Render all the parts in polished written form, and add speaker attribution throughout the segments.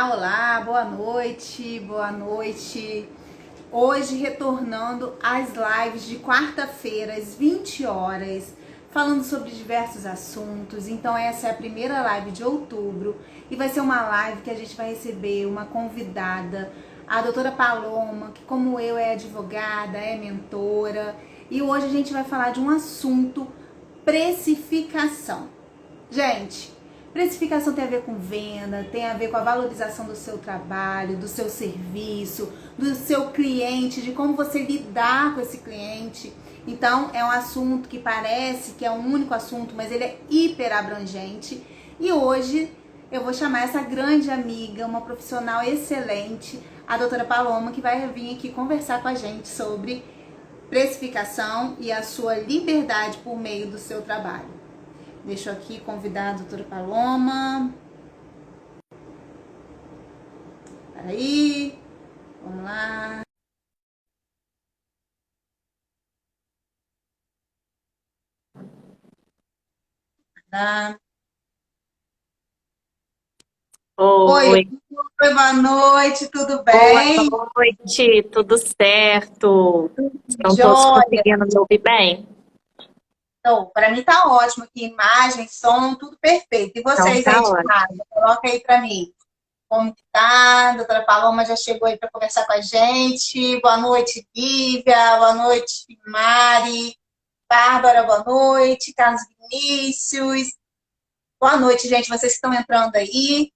Speaker 1: Olá, boa noite, boa noite. Hoje retornando às lives de quarta-feira, às 20 horas, falando sobre diversos assuntos. Então essa é a primeira live de outubro e vai ser uma live que a gente vai receber uma convidada, a doutora Paloma, que como eu é advogada, é mentora. E hoje a gente vai falar de um assunto, precificação. Gente, precificação tem a ver com venda, tem a ver com a valorização do seu trabalho, do seu serviço, do seu cliente, de como você lidar com esse cliente. Então, é um assunto que parece que é um único assunto, mas ele é hiper abrangente. E hoje eu vou chamar essa grande amiga, uma profissional excelente, a doutora Paloma, que vai vir aqui conversar com a gente sobre precificação e a sua liberdade por meio do seu trabalho. Deixa eu aqui convidar a doutora Paloma. Peraí. Vamos lá. Tá. Oi,
Speaker 2: Oi,
Speaker 1: boa noite, tudo
Speaker 2: boa
Speaker 1: bem?
Speaker 2: noite, tudo certo? Estão todos
Speaker 1: Joia!
Speaker 2: conseguindo me ouvir bem?
Speaker 1: Então, para mim tá ótimo aqui, imagem, som, tudo perfeito. E
Speaker 2: Então
Speaker 1: vocês
Speaker 2: tá
Speaker 1: aí de
Speaker 2: ótimo.
Speaker 1: casa, coloca aí para mim. Como que tá? A doutora Paloma já chegou aí para conversar com a gente. Boa noite, Lívia. Boa noite, Mari. Bárbara, boa noite. Carlos Vinícius. Boa noite, gente, vocês que estão entrando aí.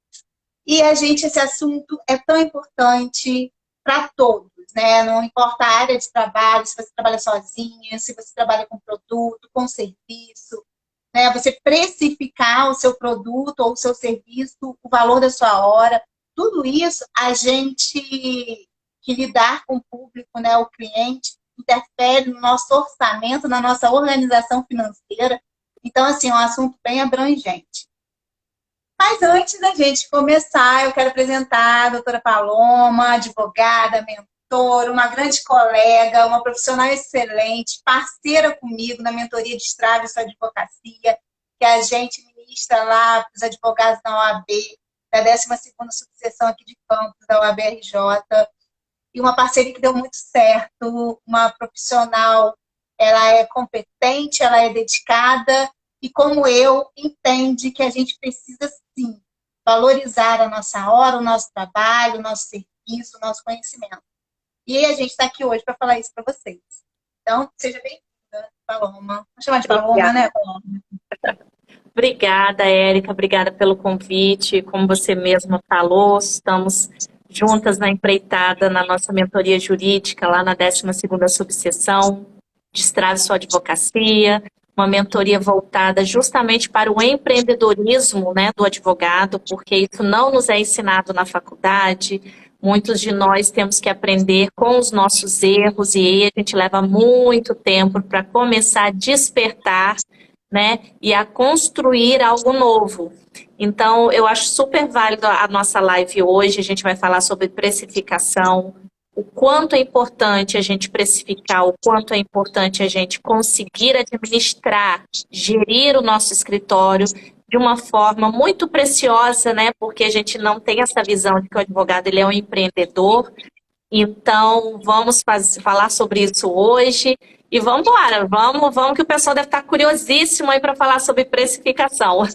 Speaker 1: E esse assunto é tão importante para todos, né? Não importa a área de trabalho, se você trabalha sozinha, se você trabalha com produto, com serviço, né? Você precificar o seu produto ou o seu serviço, o valor da sua hora, tudo isso a gente que lidar com o público, né? O cliente interfere no nosso orçamento, na nossa organização financeira. Então, assim, é um assunto bem abrangente. Mas antes da gente começar, eu quero apresentar a doutora Paloma, advogada, mentora, uma grande colega, uma profissional excelente, parceira comigo na mentoria de Destrave e Sua Advocacia, que a gente ministra lá para os advogados da OAB, da 12ª subseção aqui de Campos, da OAB RJ, e uma parceria que deu muito certo, uma profissional, ela é competente, ela é dedicada, e como eu, entende que a gente precisa, sim, valorizar a nossa hora, o nosso trabalho, o nosso serviço, o nosso conhecimento. E a gente está aqui hoje para falar isso para vocês. Então, seja bem-vinda, Paloma. Vou chamar de Paloma,
Speaker 2: Obrigada.
Speaker 1: né, Paloma?
Speaker 2: Obrigada, Érica, obrigada pelo convite. Como você mesma falou, estamos juntas na empreitada na nossa mentoria jurídica, lá na 12ª subseção, Destrave Sua Advocacia, uma mentoria voltada justamente para o empreendedorismo, né, do advogado, porque isso não nos é ensinado na faculdade. Muitos de nós temos que aprender com os nossos erros e aí a gente leva muito tempo para começar a despertar, né, e a construir algo novo. Então, eu acho super válido a nossa live hoje. A gente vai falar sobre precificação, o quanto é importante a gente precificar, o quanto é importante a gente conseguir administrar, gerir o nosso escritório de uma forma muito preciosa, né? Porque a gente não tem essa visão de que o advogado ele é um empreendedor. Então, vamos falar sobre isso hoje. E vamos embora, vamos que o pessoal deve estar curiosíssimo aí para falar sobre precificação.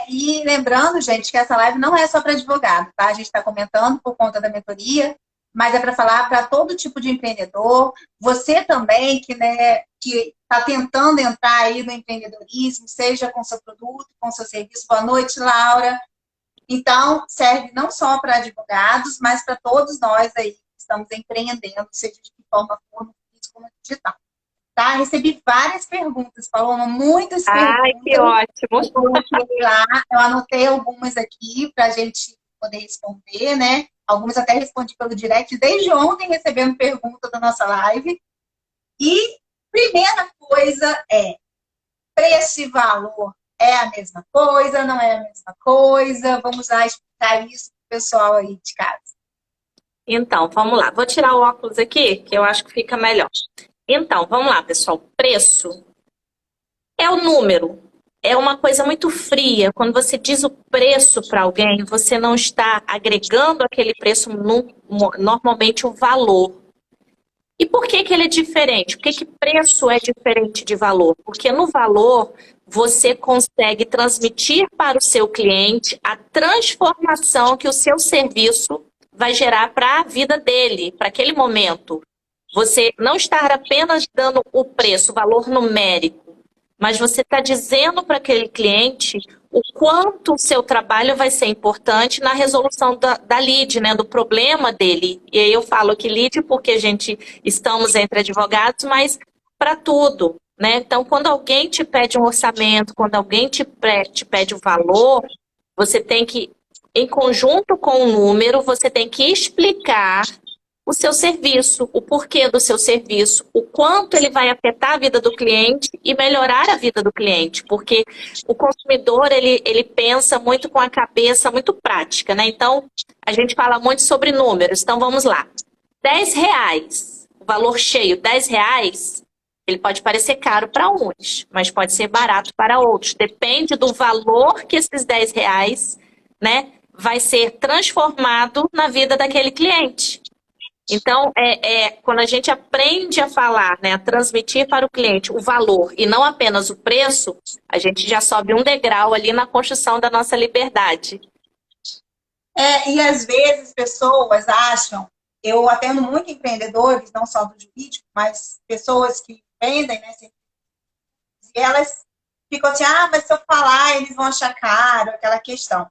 Speaker 1: E lembrando, gente, que essa live não é só para advogado, tá? A gente está comentando por conta da mentoria, mas é para falar para todo tipo de empreendedor. Você também, que está tentando entrar aí no empreendedorismo, seja com seu produto, com seu serviço. Boa noite, Laura. Então, serve não só para advogados, mas para todos nós aí que estamos empreendendo, seja de que forma for, no físico ou no digital. Tá? Recebi várias perguntas, Paloma, muitas
Speaker 2: Ai, que
Speaker 1: perguntas. Eu
Speaker 2: ótimo.
Speaker 1: coloquei lá, eu anotei algumas aqui para a gente poder responder, né? Algumas até respondi pelo direct, desde ontem recebendo pergunta da nossa live. E primeira coisa é, preço e valor é a mesma coisa, não é a mesma coisa? Vamos lá explicar isso para o pessoal aí de casa.
Speaker 2: Então, vamos lá. Vou tirar o óculos aqui, que eu acho que fica melhor. Então, vamos lá, pessoal. Preço é o número. é uma coisa muito fria. Quando você diz o preço para alguém, você não está agregando aquele preço normalmente o valor. E por que que ele é diferente? Por que que preço é diferente de valor? Porque no valor você consegue transmitir para o seu cliente a transformação que o seu serviço vai gerar para a vida dele, para aquele momento. Você não está apenas dando o preço, o valor numérico, mas você está dizendo para aquele cliente o quanto o seu trabalho vai ser importante na resolução da lead, né, do problema dele. E aí eu falo que lead porque a gente estamos entre advogados, mas para tudo, né? Então, quando alguém te pede um orçamento, quando alguém te pede o valor, você tem que, em conjunto com o número, você tem que explicar o seu serviço, o porquê do seu serviço, o quanto ele vai afetar a vida do cliente e melhorar a vida do cliente, porque o consumidor, ele pensa muito com a cabeça muito prática, né? Então, a gente fala muito sobre números, então vamos lá. R$ 10, o valor cheio, R$ 10, ele pode parecer caro para uns, mas pode ser barato para outros, depende do valor que esses R$ 10, né, vai ser transformado na vida daquele cliente. Então, quando a gente aprende a falar, né, a transmitir para o cliente o valor e não apenas o preço, a gente já sobe um degrau ali na construção da nossa liberdade.
Speaker 1: E às vezes pessoas acham, eu atendo muito empreendedores, não só do jurídico, mas pessoas que vendem, né, e elas ficam assim, mas se eu falar, eles vão achar caro, aquela questão.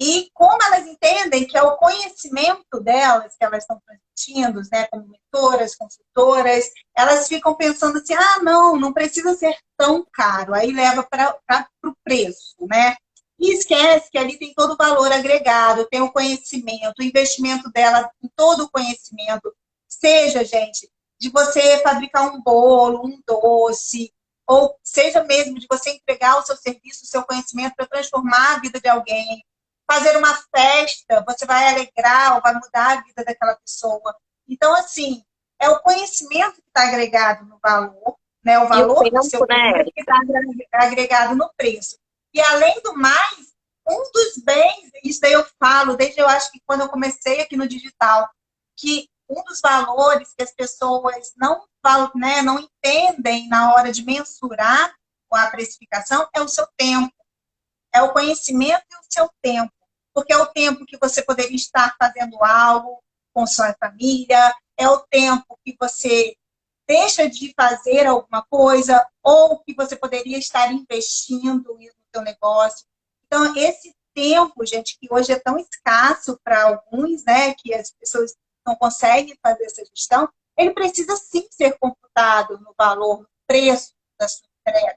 Speaker 1: E como elas entendem que é o conhecimento delas que elas estão transmitindo, né, como mentoras, consultoras, elas ficam pensando assim, não precisa ser tão caro, aí leva para o preço, né? E esquece que ali tem todo o valor agregado, tem o conhecimento, o investimento dela em todo o conhecimento, seja, gente, de você fabricar um bolo, um doce, ou seja mesmo de você entregar o seu serviço, o seu conhecimento para transformar a vida de alguém, fazer uma festa, você vai alegrar ou vai mudar a vida daquela pessoa. Então, assim, é o conhecimento que está agregado no valor, né? O valor do seu produto que está agregado no preço. E, além do mais, um dos bens, isso daí eu falo, desde eu acho que quando eu comecei aqui no digital, que um dos valores que as pessoas não entendem na hora de mensurar a precificação é o seu tempo. É o conhecimento e o seu tempo. Porque é o tempo que você poderia estar fazendo algo com sua família, é o tempo que você deixa de fazer alguma coisa, ou que você poderia estar investindo no seu negócio. Então, esse tempo, gente, que hoje é tão escasso para alguns, né, que as pessoas não conseguem fazer essa gestão, ele precisa sim ser computado no valor, no preço da sua entrega.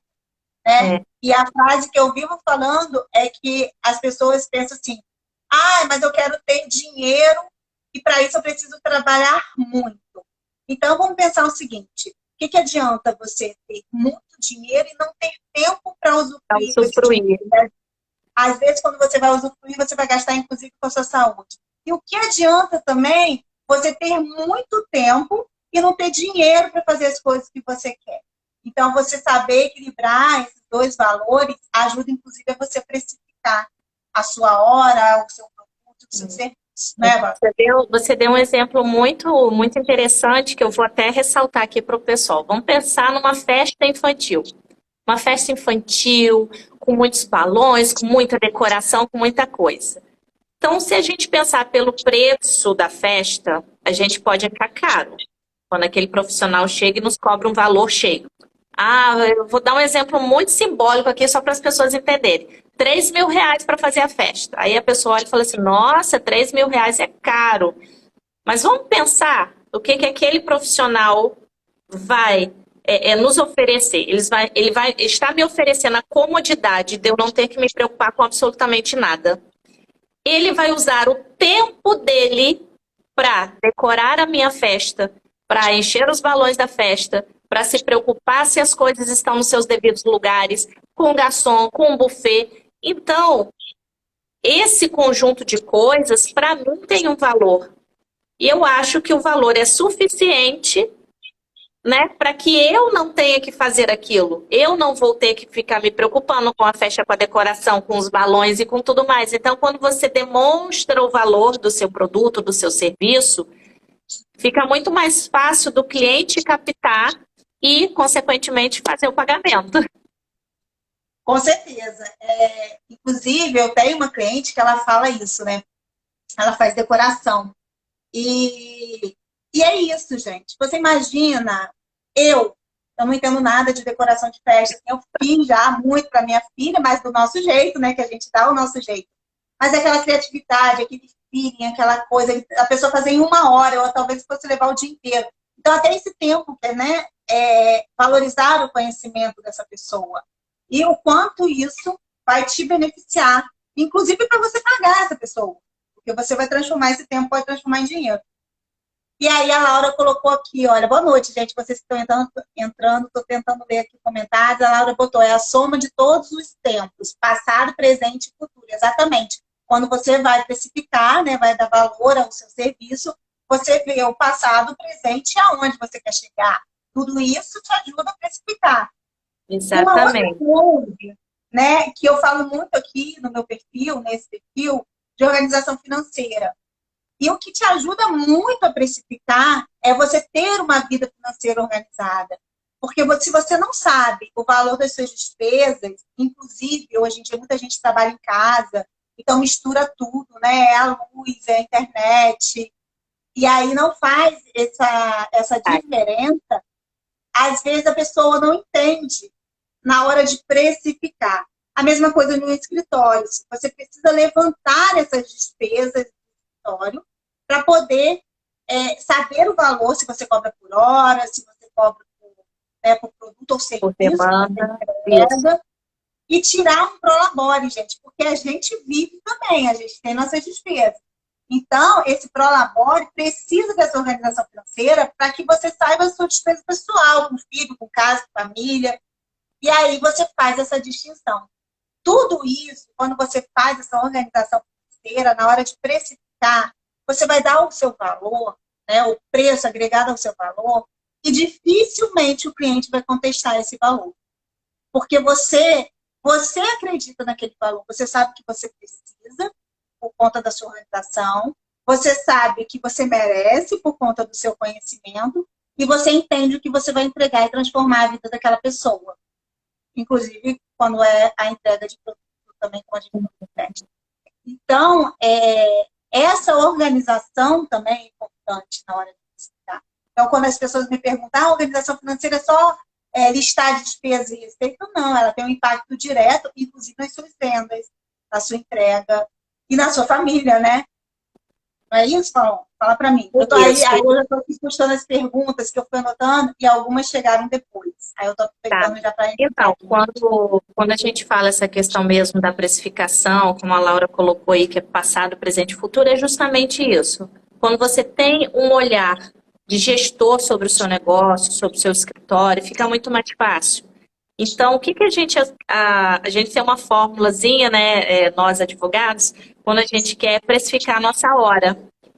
Speaker 1: Né? E a frase que eu vivo falando é que as pessoas pensam assim, mas eu quero ter dinheiro e para isso eu preciso trabalhar muito. Então, vamos pensar o seguinte, o que adianta você ter muito dinheiro e não ter tempo para usufruir? Às vezes, quando você vai usufruir, você vai gastar, inclusive, com a sua saúde. E o que adianta também você ter muito tempo e não ter dinheiro para fazer as coisas que você quer? Então, você saber equilibrar esses dois valores ajuda, inclusive, a você precificar a sua hora, o seu produto, o seu serviço. Né,
Speaker 2: você deu um exemplo muito, muito interessante que eu vou até ressaltar aqui para o pessoal. Vamos pensar numa festa infantil. Uma festa infantil com muitos balões, com muita decoração, com muita coisa. Então, se a gente pensar pelo preço da festa, a gente pode achar caro. Quando aquele profissional chega e nos cobra um valor cheio. Eu vou dar um exemplo muito simbólico aqui, só para as pessoas entenderem. R$ 3.000 para fazer a festa. Aí a pessoa olha e fala assim, nossa, R$ 3.000 é caro. Mas vamos pensar o que aquele profissional vai nos oferecer. Ele vai estar me oferecendo a comodidade de eu não ter que me preocupar com absolutamente nada. Ele vai usar o tempo dele para decorar a minha festa, para encher os balões da festa, para se preocupar se as coisas estão nos seus devidos lugares, com garçom, com buffet. Então, esse conjunto de coisas, para mim, tem um valor. E eu acho que o valor é suficiente né? Para que eu não tenha que fazer aquilo. Eu não vou ter que ficar me preocupando com a festa, com a decoração, com os balões e com tudo mais. Então, quando você demonstra o valor do seu produto, do seu serviço, fica muito mais fácil do cliente captar e, consequentemente, fazer o pagamento.
Speaker 1: Com certeza. Inclusive, eu tenho uma cliente que ela fala isso, né? Ela faz decoração. E é isso, gente. Você imagina, eu não entendo nada de decoração de festa. Eu fiz já muito para minha filha, mas do nosso jeito, né? Que a gente dá o nosso jeito. Mas é aquela criatividade, aquele feeling, aquela coisa, a pessoa fazer em 1 hora, ou talvez fosse levar o dia inteiro. Então, até esse tempo, né? Valorizar o conhecimento dessa pessoa. E o quanto isso vai te beneficiar, inclusive para você pagar essa pessoa. Porque você vai transformar esse tempo, pode transformar em dinheiro. E aí a Laura colocou aqui, olha, boa noite, gente, vocês que estão entrando, estou tentando ler aqui comentários, a Laura botou, é a soma de todos os tempos, passado, presente e futuro, exatamente. Quando você vai precificar, né, vai dar valor ao seu serviço, você vê o passado, o presente e aonde você quer chegar. Tudo isso te ajuda a precificar.
Speaker 2: Exatamente.
Speaker 1: Uma outra coisa, né, que eu falo muito aqui no meu perfil, nesse perfil, de organização financeira. E o que te ajuda muito a precificar é você ter uma vida financeira organizada. Porque se você não sabe o valor das suas despesas, inclusive, hoje em dia, muita gente trabalha em casa, então mistura tudo, né? É a luz, é a internet, e aí não faz essa diferença. Às vezes a pessoa não entende na hora de precificar. A mesma coisa no escritório. Você precisa levantar essas despesas do escritório para poder saber o valor, se você cobra por hora, se você cobra por produto ou serviço,
Speaker 2: Por demanda,
Speaker 1: entrega, e tirar um prolabore, gente, porque a gente vive também, a gente tem nossas despesas. Então, esse prolabore precisa dessa organização financeira para que você saiba a sua despesa pessoal, com filho, com casa, com família, e aí você faz essa distinção. Tudo isso, quando você faz essa organização financeira, na hora de precificar, você vai dar o seu valor, né, o preço agregado ao seu valor, e dificilmente o cliente vai contestar esse valor. Porque você acredita naquele valor, você sabe que você precisa, por conta da sua organização, você sabe que você merece por conta do seu conhecimento, e você entende o que você vai entregar e transformar a vida daquela pessoa. Inclusive, quando é a entrega de produto também com a gente. Então, essa organização também é importante na hora de explicar. Então, quando as pessoas me perguntam, a organização financeira é só listar de despesas e receita? Não, ela tem um impacto direto, inclusive nas suas vendas, na sua entrega e na sua família, né? Não é isso, Paulo? Fala para mim. Eu eu já estou aqui postando as perguntas que eu fui anotando e algumas chegaram depois. Aí eu estou aproveitando já para...
Speaker 2: Então, quando a gente fala essa questão mesmo da precificação, como a Laura colocou aí, que é passado, presente e futuro, é justamente isso. Quando você tem um olhar de gestor sobre o seu negócio, sobre o seu escritório, fica muito mais fácil. Então, o que a gente... A gente tem uma formulazinha, né, nós advogados, quando a gente quer precificar a nossa hora.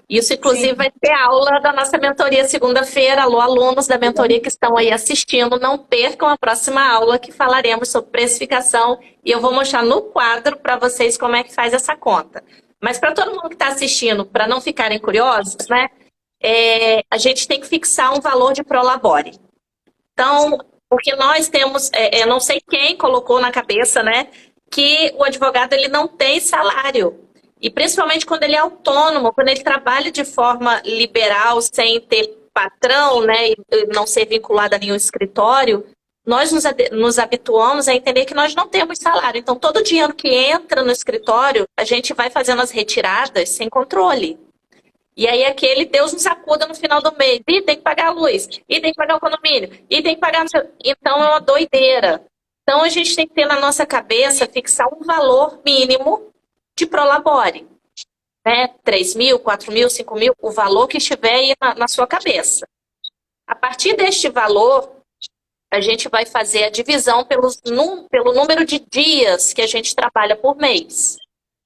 Speaker 2: Isso, inclusive, vai ter aula da nossa mentoria segunda-feira. Alô, alunos da mentoria que estão aí assistindo, não percam a próxima aula que falaremos sobre precificação e eu vou mostrar no quadro para vocês como é que faz essa conta. Mas para todo mundo que está assistindo, para não ficarem curiosos, né, a gente tem que fixar um valor de prolabore. Então, porque nós temos, eu não sei quem colocou na cabeça, né, que o advogado ele não tem salário. E principalmente quando ele é autônomo, quando ele trabalha de forma liberal, sem ter patrão, né, e não ser vinculado a nenhum escritório, nós nos habituamos a entender que nós não temos salário. Então, todo o dinheiro que entra no escritório, a gente vai fazendo as retiradas sem controle. E aí aquele Deus nos acuda no final do mês. E tem que pagar a luz, e tem que pagar o condomínio, e tem que pagar... Então, é uma doideira. Então, a gente tem que ter na nossa cabeça, fixar um valor mínimo de prolabore, né? 3 mil, 4 mil, 5 mil, o valor que estiver aí na sua cabeça. A partir deste valor, a gente vai fazer a divisão pelo número de dias que a gente trabalha por mês,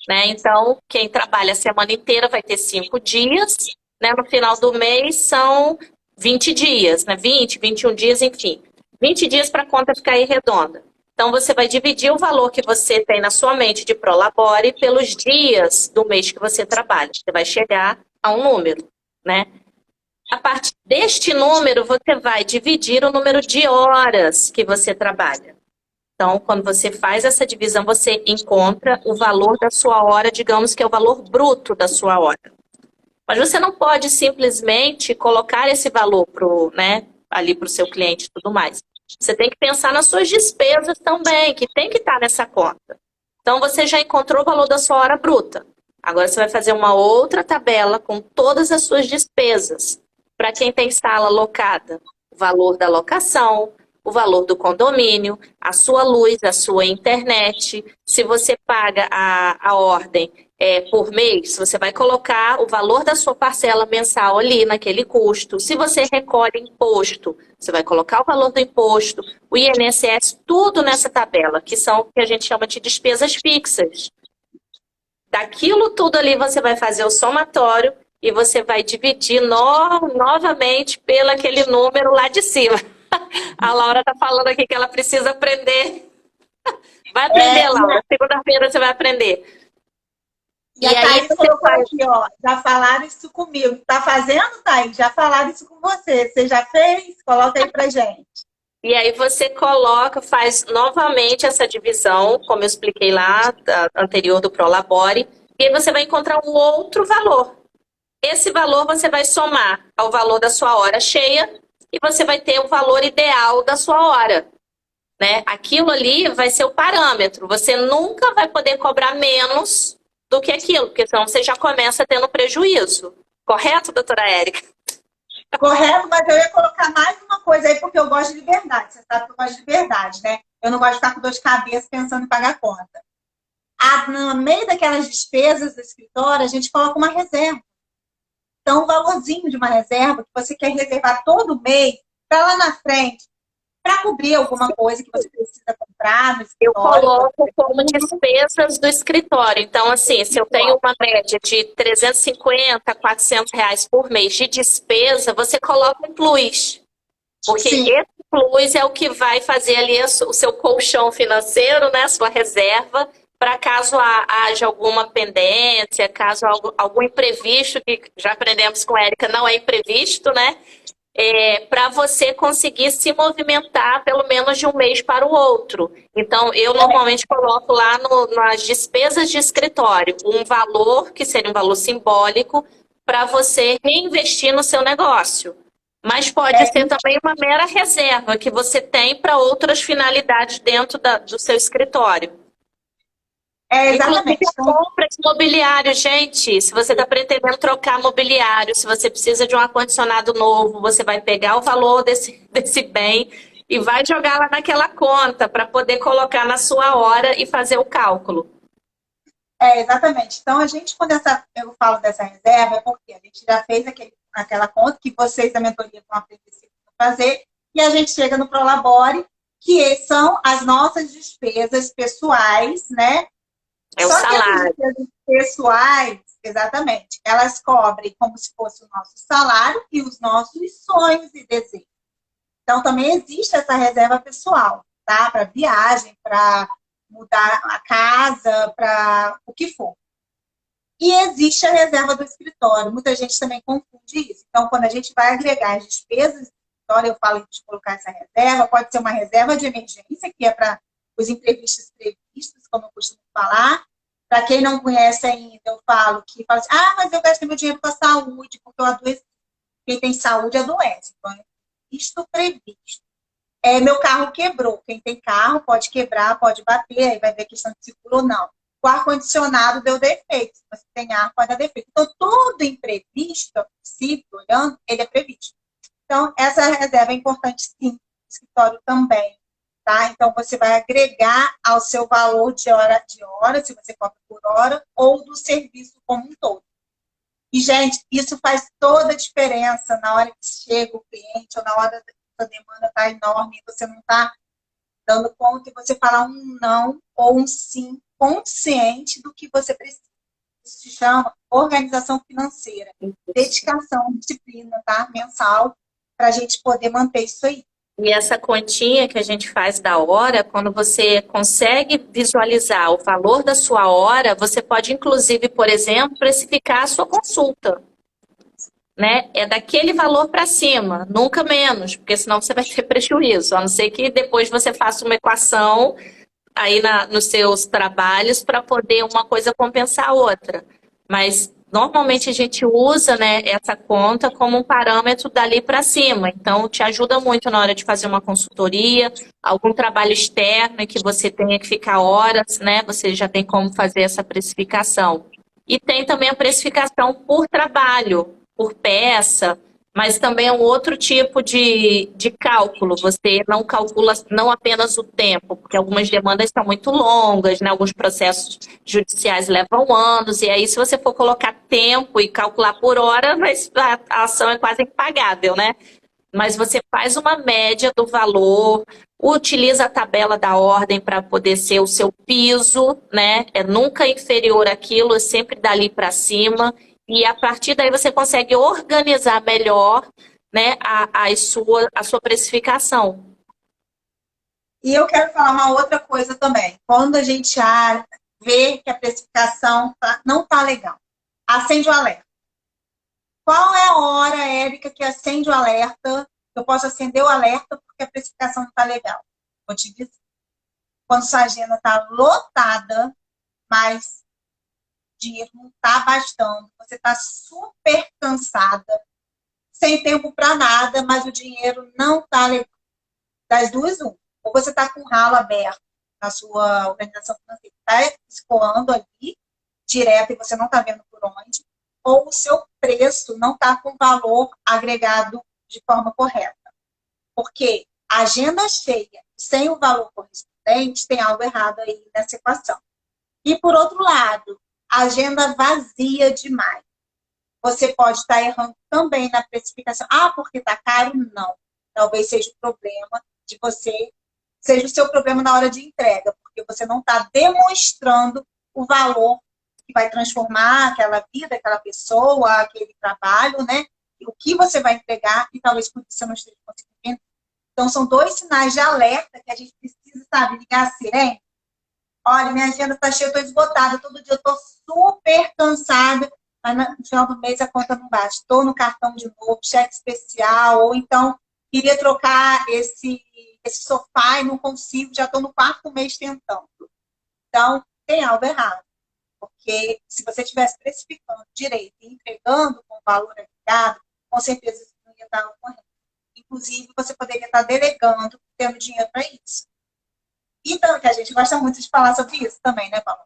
Speaker 2: né? Então, quem trabalha a semana inteira vai ter 5 dias, né? No final do mês são 20 dias, né? 20, 21 dias, enfim. 20 dias para a conta ficar aí redonda. Então, você vai dividir o valor que você tem na sua mente de Prolabore pelos dias do mês que você trabalha. Você vai chegar a um número, né? A partir deste número, você vai dividir o número de horas que você trabalha. Então, quando você faz essa divisão, você encontra o valor da sua hora, digamos que é o valor bruto da sua hora. Mas você não pode simplesmente colocar esse valor né, ali para o seu cliente e tudo mais. Você tem que pensar nas suas despesas também, que tem que estar nessa conta. Então, você já encontrou o valor da sua hora bruta. Agora, você vai fazer uma outra tabela com todas as suas despesas. Para quem tem sala locada, o valor da locação, o valor do condomínio, a sua luz, a sua internet. Se você paga a ordem por mês, você vai colocar o valor da sua parcela mensal ali naquele custo. Se você recolhe imposto, você vai colocar o valor do imposto, o INSS, tudo nessa tabela, que são o que a gente chama de despesas fixas. Daquilo tudo ali você vai fazer o somatório e você vai dividir novamente pelo aquele número lá de cima. A Laura está falando aqui que ela precisa aprender. Vai aprender, Laura. Segunda-feira você vai aprender.
Speaker 1: E a Thaís colocou aqui, ó, já falaram isso comigo. Tá fazendo, Thaís? Já falaram isso com você. Você já fez? Coloca aí pra gente.
Speaker 2: E aí você faz novamente essa divisão, como eu expliquei lá, anterior do Prolabore, e aí você vai encontrar um outro valor. Esse valor você vai somar ao valor da sua hora cheia e você vai ter o valor ideal da sua hora. Né? Aquilo ali vai ser o parâmetro. Você nunca vai poder cobrar menos do que aquilo, porque senão você já começa tendo prejuízo. Correto, doutora Érica?
Speaker 1: Correto, mas eu ia colocar mais uma coisa aí, porque eu gosto de liberdade. Você sabe que eu gosto de liberdade, né? Eu não gosto de ficar com dor de cabeça pensando em pagar conta. No meio daquelas despesas do escritório, a gente coloca uma reserva. Então, o valorzinho de uma reserva que você quer reservar todo mês, para lá na frente, para cobrir alguma coisa que você precisa comprar no escritório.
Speaker 2: Eu coloco como despesas do escritório. Então, assim, se eu tenho uma média de 350, 400 reais por mês de despesa, você coloca um plus. Porque esse plus é o que vai fazer ali o seu colchão financeiro, né, sua reserva, para caso haja alguma pendência, caso algum imprevisto, que já aprendemos com a Érica, não é imprevisto, né? Para você conseguir se movimentar pelo menos de um mês para o outro. Então, eu normalmente coloco lá nas despesas de escritório um valor, que seria um valor simbólico, para você reinvestir no seu negócio. Mas pode ser também uma mera reserva que você tem para outras finalidades dentro do seu escritório.
Speaker 1: Exatamente.
Speaker 2: Inclusive, compra de mobiliário, gente. Se você está pretendendo trocar mobiliário, se você precisa de um ar-condicionado novo, você vai pegar o valor desse bem e vai jogar lá naquela conta para poder colocar na sua hora e fazer o cálculo.
Speaker 1: Exatamente. Então, a gente, quando eu falo dessa reserva, é porque a gente já fez aquela conta que vocês da mentoria vão aprender a fazer, e a gente chega no Prolabore, que são as nossas despesas pessoais, né?
Speaker 2: É o salário.
Speaker 1: Que as despesas pessoais, exatamente, elas cobrem como se fosse o nosso salário e os nossos sonhos e desejos. Então, também existe essa reserva pessoal, tá? Para viagem, para mudar a casa, para o que for. E existe a reserva do escritório. Muita gente também confunde isso. Então, quando a gente vai agregar as despesas do escritório, eu falo de colocar essa reserva, pode ser uma reserva de emergência, que é para os imprevistos previstos, como eu costumo falar. Para quem não conhece ainda, eu falo assim, mas eu gastei meu dinheiro com a saúde, porque eu adoeci. Quem tem saúde adoece. Então, é isto previsto. Meu carro quebrou. Quem tem carro pode quebrar, pode bater, aí vai ver questão de seguro ou não. O ar-condicionado deu defeito. Se você tem ar, pode dar defeito. Então, todo imprevisto, é possível, olhando, ele é previsto. Então, essa reserva é importante, sim, no escritório também. Tá? Então, você vai agregar ao seu valor de hora, se você cobra por hora, ou do serviço como um todo. E, gente, isso faz toda a diferença na hora que chega o cliente, ou na hora que a demanda está enorme, e você não está dando conta, e você fala um não ou um sim consciente do que você precisa. Isso se chama organização financeira, dedicação, disciplina, tá? Mensal. para a gente poder manter isso aí.
Speaker 2: E essa continha que a gente faz da hora, quando você consegue visualizar o valor da sua hora, você pode, inclusive, por exemplo, precificar a sua consulta, né? É daquele valor para cima, nunca menos, porque senão você vai ter prejuízo, a não ser que depois você faça uma equação aí nos seus trabalhos para poder uma coisa compensar a outra. Mas normalmente a gente usa, né, essa conta como um parâmetro dali para cima. Então, te ajuda muito na hora de fazer uma consultoria, algum trabalho externo em que você tenha que ficar horas, né? Você já tem como fazer essa precificação. E tem também a precificação por trabalho, por peça, mas também é um outro tipo de cálculo. Você não calcula não apenas o tempo, porque algumas demandas são muito longas, né? Alguns processos judiciais levam anos, e aí se você for colocar tempo e calcular por hora, a ação é quase impagável, né? Mas você faz uma média do valor, utiliza a tabela da ordem para poder ser o seu piso, né? É nunca inferior àquilo, é sempre dali para cima. E a partir daí você consegue organizar melhor, né, a sua precificação.
Speaker 1: E eu quero falar uma outra coisa também. Quando a gente vê que a precificação não está legal, acende o alerta. Qual é a hora, Érica, que acende o alerta? Eu posso acender o alerta porque a precificação não está legal. Vou te dizer. Quando sua agenda está lotada, mas o dinheiro não está bastando, você está super cansada, sem tempo para nada, mas o dinheiro não está legal. Das duas, uma. Ou você está com o ralo aberto na sua organização financeira, está escoando ali, direto, e você não está vendo por onde, ou o seu preço não está com valor agregado de forma correta. Porque a agenda cheia, sem o valor correspondente, tem algo errado aí nessa equação. E, por outro lado, a agenda vazia demais. Você pode estar errando também na precificação. Ah, porque está caro? Não. Talvez seja o problema de você, seja o seu problema na hora de entrega, porque você não está demonstrando o valor que vai transformar aquela vida, aquela pessoa, aquele trabalho, né? O que você vai entregar e talvez por isso você não esteja conseguindo. Então, são dois sinais de alerta que a gente precisa, sabe, ligar a sirene. Olha, minha agenda está cheia, eu estou esgotada, todo dia eu estou super cansada, mas no final do mês a conta não bate. Estou no cartão de novo, cheque especial, ou então queria trocar esse sofá e não consigo, já estou no quarto mês tentando. Então, tem algo errado. Porque se você estivesse precificando direito e entregando com valor agregado, com certeza isso não ia estar ocorrendo. Inclusive, você poderia estar delegando, tendo dinheiro para isso. Então, que a gente gosta muito de falar sobre isso também, né, Paula?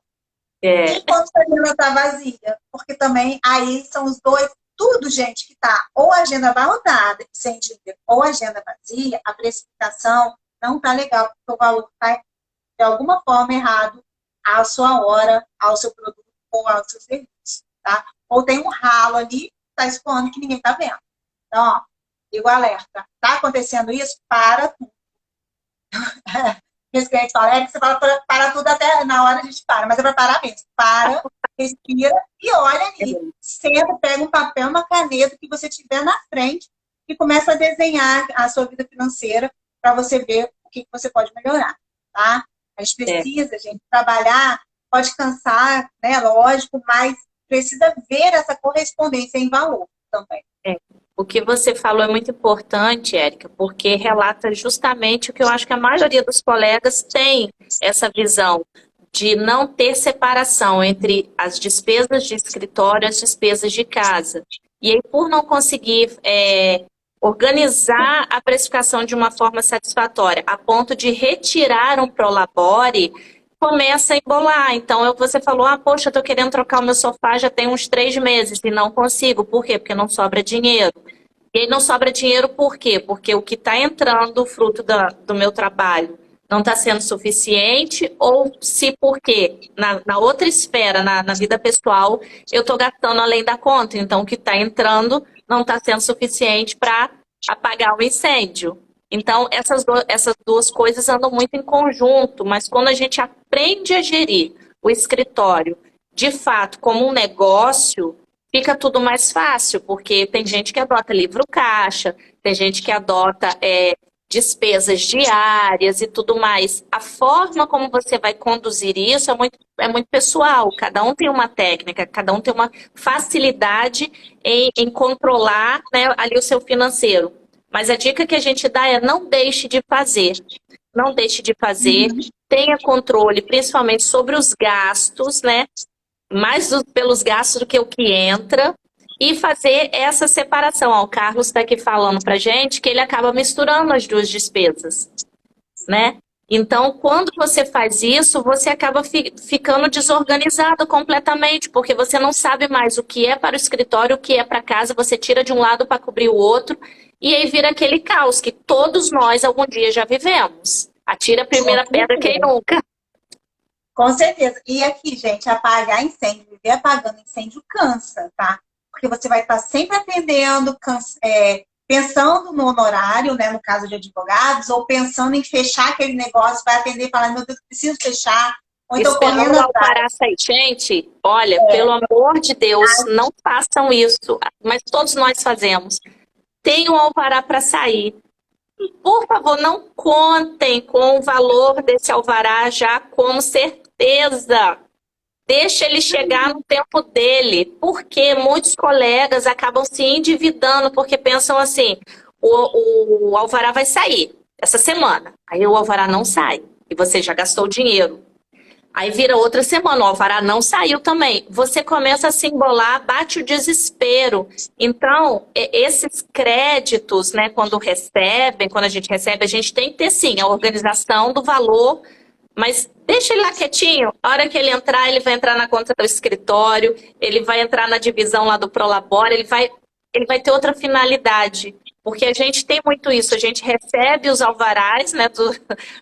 Speaker 2: É.
Speaker 1: E quando a agenda está vazia? Porque também aí são os dois, tudo, gente, que está ou a agenda abarrotada, sem dinheiro, ou a agenda vazia, a precificação não está legal, porque o valor está, de alguma forma, errado à sua hora, ao seu produto ou ao seu serviço, tá? Ou tem um ralo ali, está expondo que ninguém está vendo. Então, ó, digo alerta. Está acontecendo isso? Para tudo. Meus clientes falam, é que você fala para tudo até na hora a gente para, mas é para parar mesmo. Para, respira e olha ali. Senta, pega um papel, uma caneta que você tiver na frente e começa a desenhar a sua vida financeira para você ver o que você pode melhorar, tá? A gente precisa, gente, trabalhar, pode cansar, né, lógico, mas precisa ver essa correspondência em valor também.
Speaker 2: O que você falou é muito importante, Érica, porque relata justamente o que eu acho que a maioria dos colegas tem essa visão de não ter separação entre as despesas de escritório e as despesas de casa. E aí, por não conseguir organizar a precificação de uma forma satisfatória, a ponto de retirar um prolabore, começa a embolar. Então, você falou, poxa, eu estou querendo trocar o meu sofá já tem uns 3 meses e não consigo. Por quê? Porque não sobra dinheiro. E aí não sobra dinheiro por quê? Porque o que está entrando, fruto do meu trabalho, não está sendo suficiente, ou se porque na outra esfera, na vida pessoal, eu estou gastando além da conta. Então, o que está entrando não está sendo suficiente para apagar o incêndio. Então, essas duas coisas andam muito em conjunto, mas quando a gente aprende a gerir o escritório, de fato, como um negócio, fica tudo mais fácil, porque tem gente que adota livro caixa, tem gente que adota despesas diárias e tudo mais. A forma como você vai conduzir isso é muito pessoal. Cada um tem uma técnica, cada um tem uma facilidade em controlar, né, ali o seu financeiro. Mas a dica que a gente dá é não deixe de fazer. Não deixe de fazer. Tenha controle, principalmente sobre os gastos, né? Mais pelos gastos do que o que entra. E fazer essa separação. Ó, o Carlos está aqui falando para gente que ele acaba misturando as duas despesas, né? Então, quando você faz isso, você acaba ficando desorganizado completamente, porque você não sabe mais o que é para o escritório, o que é para casa, você tira de um lado para cobrir o outro, e aí vira aquele caos que todos nós algum dia já vivemos. Atira a primeira pedra quem nunca.
Speaker 1: Com certeza. E aqui, gente, apagar incêndio, viver apagando incêndio cansa, tá? Porque você vai estar sempre atendendo, pensando no honorário, né, no caso de advogados, ou pensando em fechar aquele negócio para atender e falar, meu Deus, preciso fechar, ou então correndo
Speaker 2: atrás. Gente, olha, pelo amor de Deus, não façam isso, mas todos nós fazemos. Tem um alvará para sair. Por favor, não contem com o valor desse alvará já como certeza. Deixa ele chegar no tempo dele, porque muitos colegas acabam se endividando, porque pensam assim, o alvará vai sair essa semana, aí o alvará não sai, e você já gastou o dinheiro. Aí vira outra semana, o alvará não saiu também. Você começa a se embolar, bate o desespero. Então, esses créditos, né, quando a gente recebe, a gente tem que ter sim a organização do valor. Mas deixa ele lá quietinho. A hora que ele entrar, ele vai entrar na conta do escritório, ele vai entrar na divisão lá do Prolabore, ele vai ter outra finalidade. Porque a gente tem muito isso, a gente recebe os alvarás, né,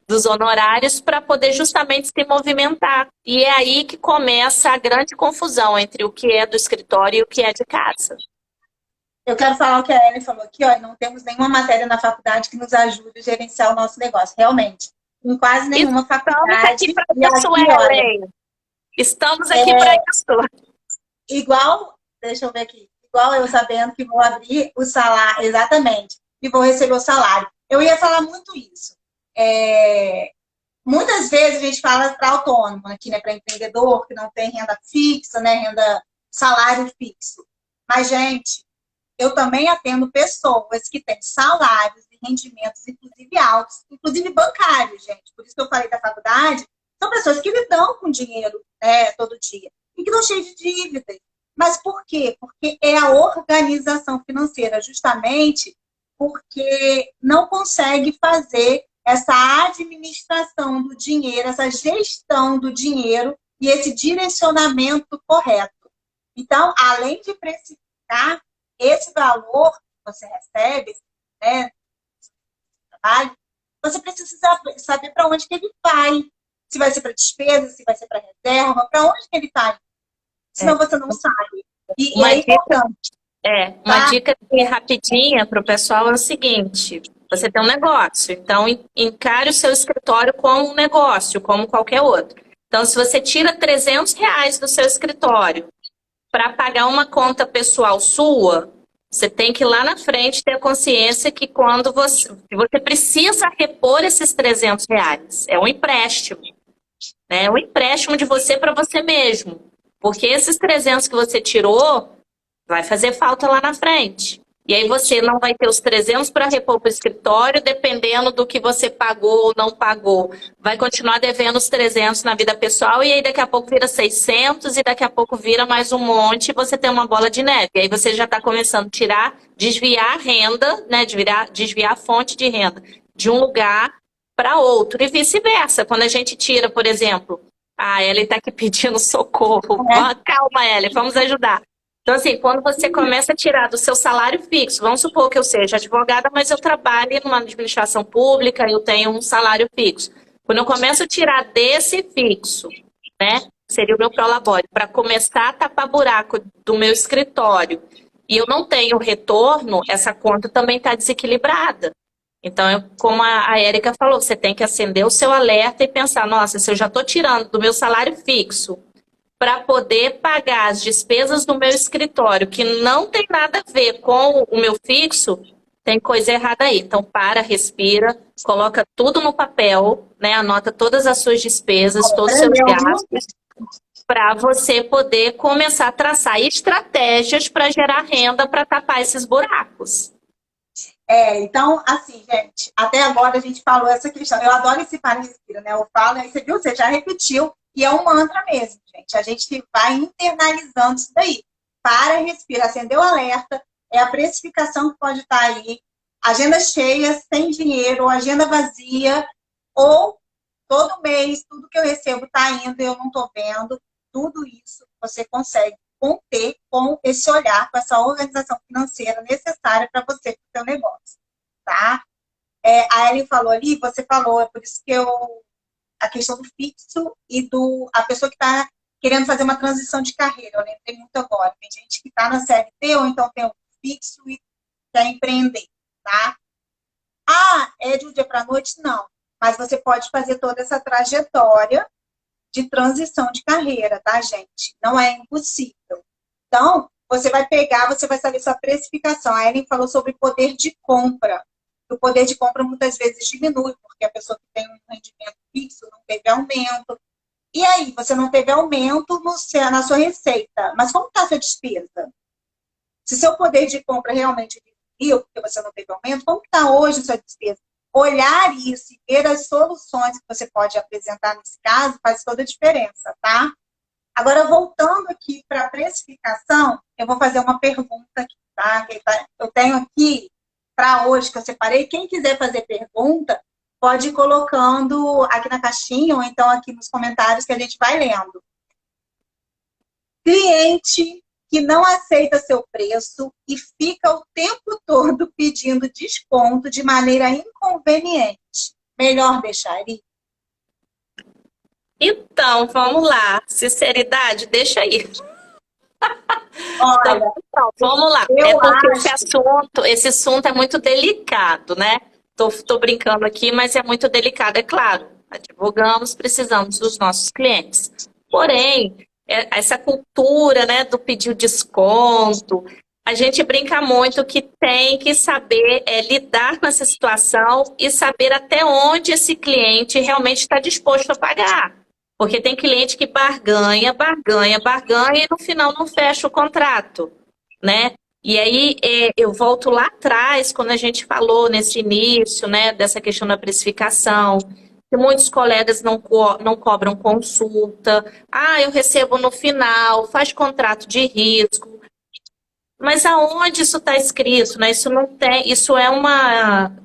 Speaker 2: dos honorários para poder justamente se movimentar. E é aí que começa a grande confusão entre o que é do escritório e o que é de casa.
Speaker 1: Eu quero falar o que a Ellen falou aqui, ó, não temos nenhuma matéria na faculdade que nos ajude a gerenciar o nosso negócio, realmente. Em quase nenhuma faculdade.
Speaker 2: Estamos aqui para isso.
Speaker 1: Igual, deixa eu ver aqui, igual eu sabendo que vou abrir o salário, exatamente, e vou receber o salário. Eu ia falar muito isso. Muitas vezes a gente fala para autônomo aqui, né, para empreendedor que não tem renda fixa, né, salário fixo. Mas, gente, eu também atendo pessoas que têm salários e rendimentos, inclusive altos, inclusive bancários, gente. Por isso que eu falei da faculdade, são pessoas que lidam com dinheiro, né, todo dia e que estão cheias de dívidas. Mas por quê? Porque é a organização financeira, justamente porque não consegue fazer essa administração do dinheiro, essa gestão do dinheiro e esse direcionamento correto. Então, além de precificar esse valor que você recebe, né, trabalho, você precisa saber para onde que ele vai. Se vai ser para despesa, se vai ser para reserva, para onde que ele vai. Senão você não sabe. E é importante.
Speaker 2: Uma dica rapidinha para o pessoal é o seguinte: você tem um negócio, então encare o seu escritório como um negócio, como qualquer outro. Então, se você tira R$300 do seu escritório para pagar uma conta pessoal sua, você tem que lá na frente ter a consciência que quando você precisa repor esses R$300, é um empréstimo. É um empréstimo de você para você mesmo. Porque esses 300 que você tirou vai fazer falta lá na frente. E aí você não vai ter os 300 para repor para o escritório, dependendo do que você pagou ou não pagou. Vai continuar devendo os 300 na vida pessoal e aí daqui a pouco vira 600 e daqui a pouco vira mais um monte e você tem uma bola de neve. E aí você já está começando a desviar a renda, né, desviar a fonte de renda de um lugar para outro e vice-versa. Quando a gente tira, por exemplo, a Ellen está aqui pedindo socorro. Calma, Ellen, vamos ajudar. Então, assim, quando você começa a tirar do seu salário fixo, vamos supor que eu seja advogada, mas eu trabalho numa administração pública, eu tenho um salário fixo. Quando eu começo a tirar desse fixo, né, seria o meu prolabore, para começar a tapar buraco do meu escritório, e eu não tenho retorno, essa conta também está desequilibrada. Então, como a Érica falou, você tem que acender o seu alerta e pensar, nossa, se eu já estou tirando do meu salário fixo para poder pagar as despesas do meu escritório, que não tem nada a ver com o meu fixo, tem coisa errada aí. Então, para, respira, coloca tudo no papel, né? Anota todas as suas despesas, todos os seus gastos, para você poder começar a traçar estratégias para gerar renda para tapar esses buracos.
Speaker 1: Então, assim, gente, até agora a gente falou essa questão. Eu adoro esse para e respira, né? Eu falo, aí você viu, você já repetiu, e é um mantra mesmo, gente. A gente vai internalizando isso daí. Para e respira, acendeu o alerta, é a precificação que pode estar aí, agenda cheia, sem dinheiro, agenda vazia, ou todo mês, tudo que eu recebo está indo e eu não estou vendo. Tudo isso você consegue conter com esse olhar, com essa organização financeira necessária para você, para o seu negócio, tá? A Ellen falou ali, você falou, é por isso que a questão do fixo e a pessoa que está querendo fazer uma transição de carreira, eu lembrei muito agora, tem gente que está na CLT ou então tem um fixo e quer empreender, tá? É de um dia para a noite? Não, mas você pode fazer toda essa trajetória de transição de carreira, tá, gente? Não é impossível. Então, você vai pegar, você vai saber sua precificação. A Ellen falou sobre poder de compra. O poder de compra muitas vezes diminui, porque a pessoa que tem um rendimento fixo não teve aumento. E aí, você não teve aumento na sua receita. Mas como está a sua despesa? Se seu poder de compra realmente diminuiu, porque você não teve aumento, como está hoje a sua despesa? Olhar isso e ver as soluções que você pode apresentar nesse caso faz toda a diferença, tá? Agora, voltando aqui para a precificação, eu vou fazer uma pergunta aqui, tá? Eu tenho aqui, para hoje, que eu separei. Quem quiser fazer pergunta, pode ir colocando aqui na caixinha ou então aqui nos comentários que a gente vai lendo. Cliente que não aceita seu preço e fica o tempo todo pedindo desconto de maneira inconveniente. Melhor deixar ir?
Speaker 2: Então, vamos lá. Sinceridade, deixa aí.
Speaker 1: Olha,
Speaker 2: então, vamos lá. Porque esse assunto é muito delicado, né? Tô brincando aqui, mas é muito delicado, é claro. Advogamos, precisamos dos nossos clientes. Porém, essa cultura, né, do pedir o desconto, a gente brinca muito que tem que saber lidar com essa situação e saber até onde esse cliente realmente está disposto a pagar. Porque tem cliente que barganha, barganha, barganha e no final não fecha o contrato, né? E aí eu volto lá atrás, quando a gente falou nesse início, né, dessa questão da precificação, que muitos colegas não cobram consulta. Eu recebo no final, faz contrato de risco. Mas aonde isso está escrito, né? Isso não tem, isso é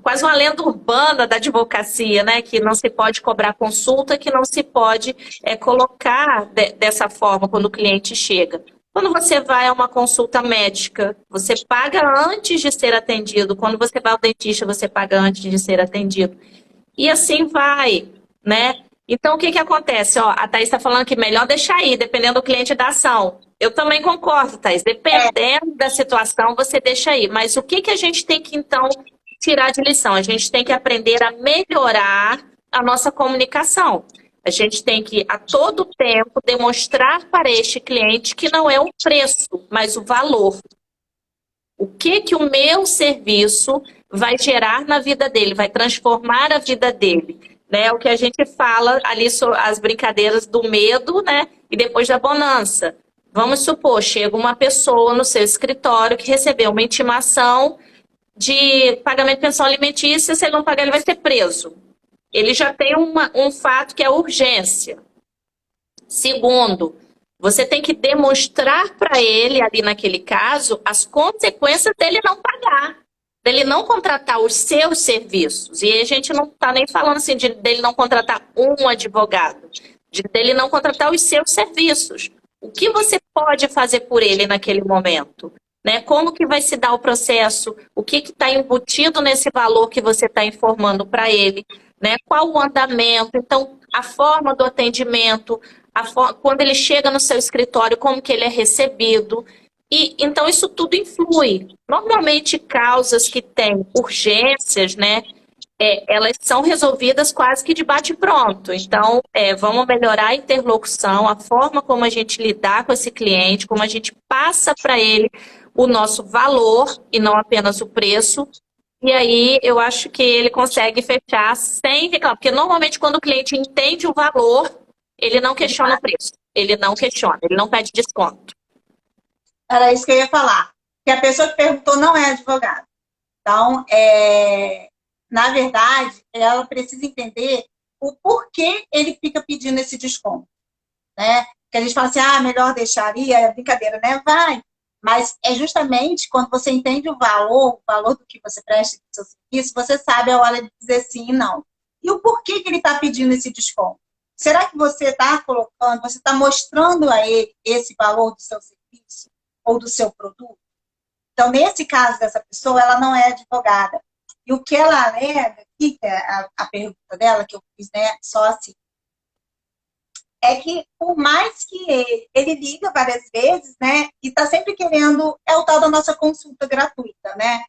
Speaker 2: quase uma lenda urbana da advocacia, né? Que não se pode cobrar consulta, que não se pode colocar dessa forma quando o cliente chega. Quando você vai a uma consulta médica, você paga antes de ser atendido. Quando você vai ao dentista, você paga antes de ser atendido. E assim vai, né? Então, o que acontece? A Thaís está falando que melhor deixar aí, dependendo do cliente da ação. Eu também concordo, Thaís. Dependendo da situação, você deixa aí. Mas o que a gente tem que, então, tirar de lição? A gente tem que aprender a melhorar a nossa comunicação. A gente tem que, a todo tempo, demonstrar para este cliente que não é o preço, mas o valor. O que o meu serviço vai gerar na vida dele, vai transformar a vida dele. Né? O que a gente fala ali, as brincadeiras do medo, né? E depois da bonança. Vamos supor, chega uma pessoa no seu escritório que recebeu uma intimação de pagamento de pensão alimentícia, se ele não pagar, ele vai ser preso. Ele já tem um fato que é urgência. Segundo, você tem que demonstrar para ele, ali naquele caso, as consequências dele não pagar, dele não contratar os seus serviços. E a gente não está nem falando assim dele não contratar um advogado, dele não contratar os seus serviços. O que você pode fazer por ele naquele momento? Né? Como que vai se dar o processo? O que está embutido nesse valor que você está informando para ele? Né? Qual o andamento? Então, a forma do atendimento, quando ele chega no seu escritório, como que ele é recebido. E então isso tudo influi. Normalmente, causas que têm urgências, né? Elas são resolvidas quase que de bate-pronto. Então, vamos melhorar a interlocução, a forma como a gente lidar com esse cliente, como a gente passa para ele o nosso valor e não apenas o preço. E aí eu acho que ele consegue fechar sem reclamar. Porque normalmente quando o cliente entende o valor, ele não
Speaker 1: Ele
Speaker 2: questiona o
Speaker 1: faz.
Speaker 2: preço. Ele não questiona, ele não pede desconto.
Speaker 1: Era isso que eu ia falar. Que a pessoa que perguntou não é advogada. Então, na verdade, ela precisa entender o porquê ele fica pedindo esse desconto, né? Que a gente fala assim, melhor deixaria, é brincadeira, né? Vai. Mas é justamente quando você entende o valor do que você presta do seu serviço, você sabe a hora de dizer sim e não. E o porquê que ele está pedindo esse desconto? Será que você está colocando, você está mostrando a ele esse valor do seu serviço ou do seu produto? Então, nesse caso dessa pessoa, ela não é advogada. E o que ela alega aqui, que é a pergunta dela, que eu fiz, né, só assim, é que por mais que ele liga várias vezes, né, e está sempre querendo, é o tal da nossa consulta gratuita, né?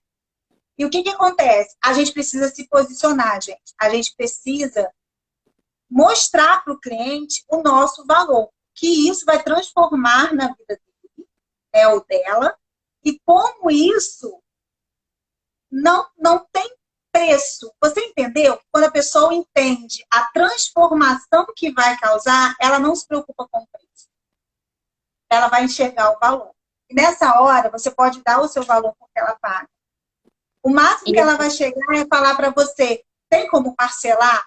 Speaker 1: E o que acontece? A gente precisa se posicionar, gente. A gente precisa mostrar para o cliente o nosso valor, que isso vai transformar na vida dele, né, ou dela, e como isso não tem preço. Você entendeu? Quando a pessoa entende a transformação que vai causar, ela não se preocupa com o preço. Ela vai enxergar o valor. E nessa hora, você pode dar o seu valor porque ela paga. O máximo que ela vai chegar é falar para você, tem como parcelar?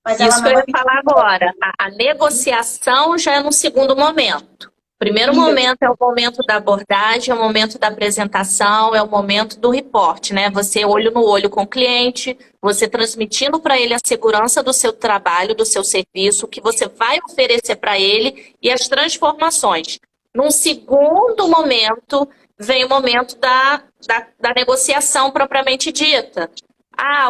Speaker 1: Mas ela
Speaker 2: Isso que
Speaker 1: não
Speaker 2: eu
Speaker 1: vai
Speaker 2: ia
Speaker 1: pedir.
Speaker 2: falar agora. A negociação já é no segundo momento. O primeiro
Speaker 1: Isso.
Speaker 2: momento é o momento da abordagem, é o momento da apresentação, é o momento do reporte, né? Você olho no olho com o cliente, você transmitindo para ele a segurança do seu trabalho, do seu serviço, o que você vai oferecer para ele e as transformações. Num segundo momento, vem o momento da negociação propriamente dita.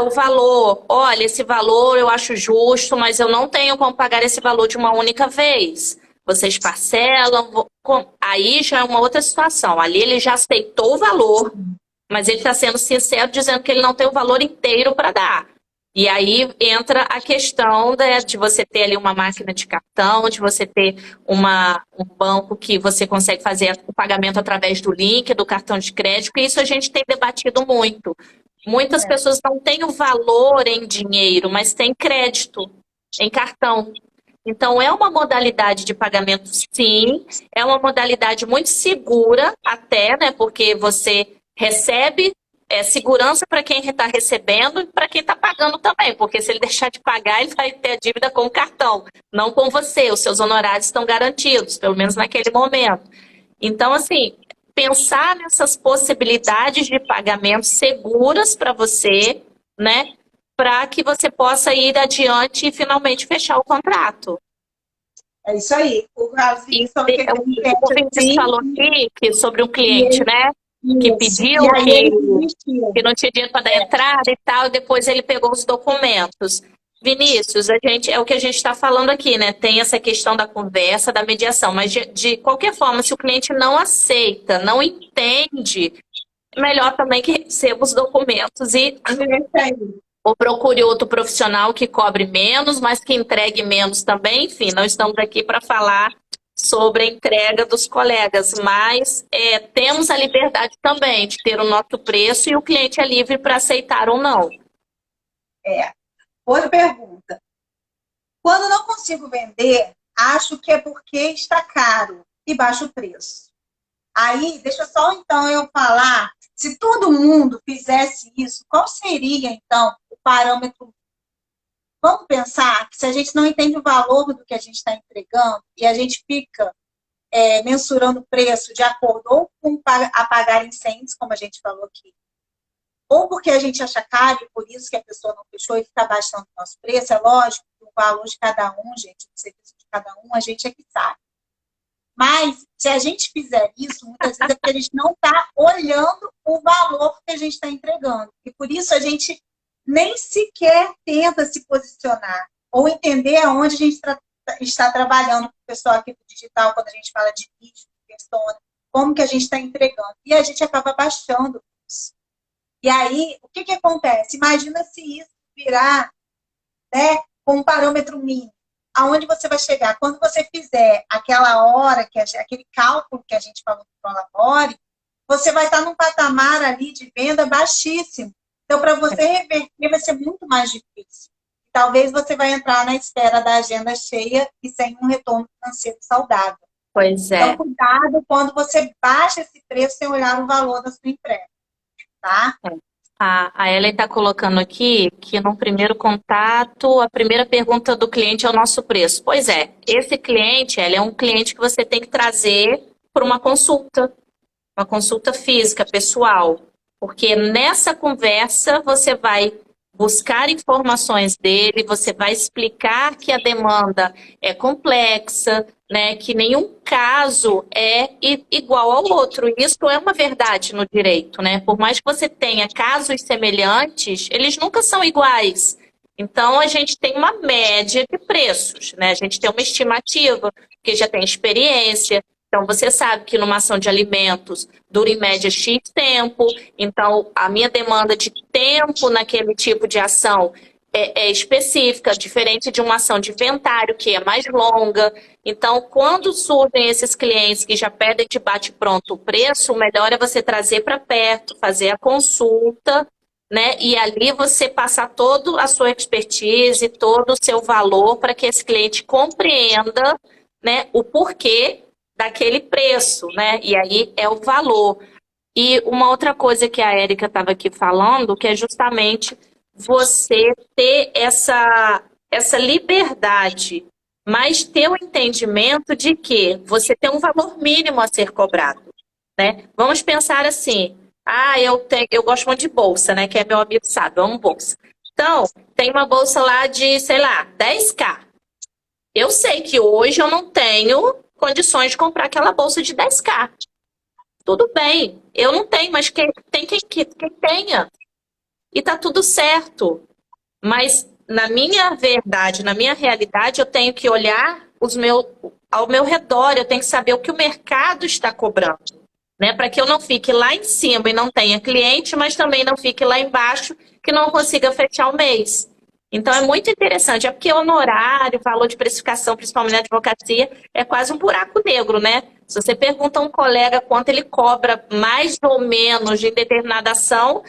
Speaker 2: O valor. Olha, esse valor eu acho justo, mas eu não tenho como pagar esse valor de uma única vez. Vocês parcelam. Aí já é uma outra situação. Ali ele já aceitou o valor, mas ele está sendo sincero dizendo que ele não tem o valor inteiro para dar. E aí entra a questão de você ter ali uma máquina de cartão, de você ter um banco que você consegue fazer o pagamento através do link, do cartão de crédito, e isso a gente tem debatido muito. Muitas pessoas não têm o valor em dinheiro, mas têm crédito em cartão. Então, é uma modalidade de pagamento, sim, é uma modalidade muito segura, até, né? Porque você recebe segurança para quem está recebendo e para quem está pagando também, porque se ele deixar de pagar, ele vai ter a dívida com o cartão, não com você. Os seus honorários estão garantidos, pelo menos naquele momento. Então, assim, pensar nessas possibilidades de pagamento seguras para você, né? Para que você possa ir adiante e finalmente fechar o contrato.
Speaker 1: É isso aí. O Raulzinho falou que ele tem
Speaker 2: O Vinícius
Speaker 1: assim,
Speaker 2: falou aqui sobre um
Speaker 1: e
Speaker 2: cliente,
Speaker 1: ele,
Speaker 2: né? Que
Speaker 1: isso. E
Speaker 2: pediu
Speaker 1: aí ele desistiu.
Speaker 2: que não tinha dinheiro para dar entrada e tal, e depois ele pegou os documentos. Vinícius, é o que a gente está falando aqui, né? Tem essa questão da conversa, da mediação, mas de qualquer forma, se o cliente não aceita, não entende, melhor também que receba os documentos e ou procure outro profissional que cobre menos, mas que entregue menos também. Enfim, não estamos aqui para falar sobre a entrega dos colegas, mas temos a liberdade também de ter o nosso preço e o cliente é livre para aceitar ou não.
Speaker 1: Outra pergunta. Quando não consigo vender, acho que é porque está caro e baixo o preço. Aí, deixa só então eu falar, se todo mundo fizesse isso, qual seria então o parâmetro? Vamos pensar que se a gente não entende o valor do que a gente está entregando e a gente fica mensurando o preço de acordo ou com a pagar incêndios, como a gente falou aqui, ou porque a gente acha caro e por isso que a pessoa não fechou e fica baixando o nosso preço, é lógico que o valor de cada um, gente, o serviço de cada um, a gente é que sabe. Mas, se a gente fizer isso, muitas vezes é porque a gente não está olhando o valor que a gente está entregando. E por isso a gente nem sequer tenta se posicionar ou entender aonde a gente está trabalhando com o pessoal aqui do digital, quando a gente fala de vídeo, de persona, como que a gente está entregando. E a gente acaba baixando isso. E aí, o que acontece? Imagina se isso virar, né, com um parâmetro mínimo. Aonde você vai chegar? Quando você fizer aquela hora, aquele cálculo que a gente falou do Prolabore, você vai estar num patamar ali de venda baixíssimo. Então, para você reverter, vai ser muito mais difícil. Talvez você vai entrar na esfera da agenda cheia e sem um retorno financeiro saudável.
Speaker 2: Pois
Speaker 1: Então,
Speaker 2: é.
Speaker 1: cuidado quando você baixa esse preço sem olhar o valor da sua entrega, tá?
Speaker 2: A Ellen está colocando aqui que no primeiro contato, a primeira pergunta do cliente é o nosso preço. Pois é, esse cliente, ele é um cliente que você tem que trazer para uma consulta física, pessoal. Porque nessa conversa você vai buscar informações dele, você vai explicar que a demanda é complexa, né, que nenhum caso é igual ao outro. Isso é uma verdade no direito, né? Por mais que você tenha casos semelhantes, eles nunca são iguais. Então a gente tem uma média de preços, né? A gente tem uma estimativa, porque já tem experiência. Então você sabe que numa ação de alimentos dura em média X tempo, então a minha demanda de tempo naquele tipo de ação é específica, diferente de uma ação de inventário, que é mais longa. Então, quando surgem esses clientes que já pedem de bate-pronto o preço, o melhor é você trazer para perto, fazer a consulta, né? E ali você passar toda a sua expertise, todo o seu valor para que esse cliente compreenda, né, o porquê daquele preço, né? E aí é o valor. E uma outra coisa que a Érica estava aqui falando, que é justamente você ter essa liberdade, mas ter o entendimento de que você tem um valor mínimo a ser cobrado, né? Vamos pensar assim, eu gosto muito de bolsa, né? Que é meu amigo sabe, eu amo bolsa. Então, tem uma bolsa lá de, sei lá, 10K. Eu sei que hoje eu não tenho condições de comprar aquela bolsa de 10K. Tudo bem, eu não tenho, mas quem tenha. E tá tudo certo. Mas na minha verdade, na minha realidade, eu tenho que olhar ao meu redor, eu tenho que saber o que o mercado está cobrando, né? Para que eu não fique lá em cima e não tenha cliente, mas também não fique lá embaixo que não consiga fechar o mês. Então é muito interessante, é porque o honorário, valor de precificação, principalmente na advocacia, é quase um buraco negro, né? Se você pergunta a um colega quanto ele cobra mais ou menos de determinada ação,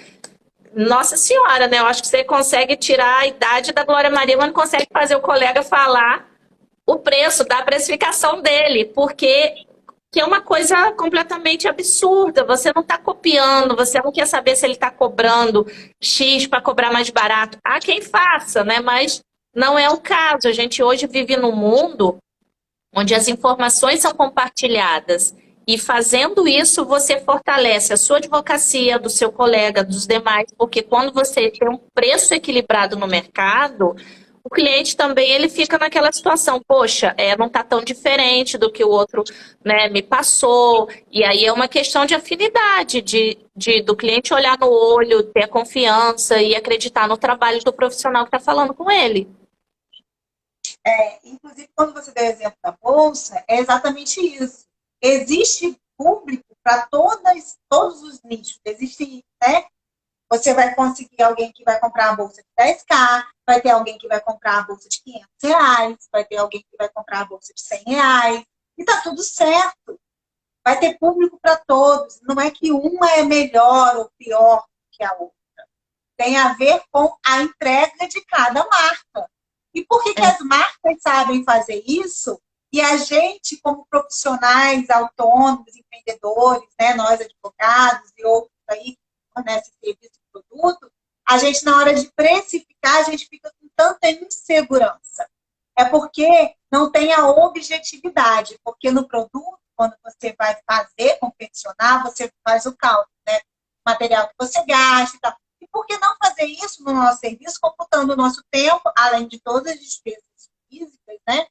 Speaker 2: nossa senhora, né? Eu acho que você consegue tirar a idade da Glória Maria, mas não consegue fazer o colega falar o preço da precificação dele, porque que é uma coisa completamente absurda. Você não está copiando, você não quer saber se ele está cobrando X para cobrar mais barato. Há quem faça, né? Mas não é o caso. A gente hoje vive num mundo onde as informações são compartilhadas. E fazendo isso, você fortalece a sua advocacia, do seu colega, dos demais, porque quando você tem um preço equilibrado no mercado, o cliente também ele fica naquela situação, poxa, não está tão diferente do que o outro, né, me passou. E aí é uma questão de afinidade, do cliente olhar no olho, ter confiança e acreditar no trabalho do profissional que está falando com ele.
Speaker 1: Inclusive, quando você deu o exemplo da bolsa, é exatamente isso. Existe público para todos os nichos. Existe, né? Você vai conseguir alguém que vai comprar a bolsa de 10K, vai ter alguém que vai comprar a bolsa de R$ 500, vai ter alguém que vai comprar a bolsa de R$ 100, e tá tudo certo. Vai ter público para todos. Não é que uma é melhor ou pior que a outra. Tem a ver com a entrega de cada marca. E por que as marcas sabem fazer isso? E a gente, como profissionais autônomos, empreendedores, né, nós advogados e outros aí que fornecem serviço e produto, a gente, na hora de precificar, a gente fica com tanta insegurança. É porque não tem a objetividade, porque no produto, quando você vai fazer, confeccionar, você faz o cálculo, né? O material que você gasta e tal. E por que não fazer isso no nosso serviço, computando o nosso tempo, além de todas as despesas físicas, né?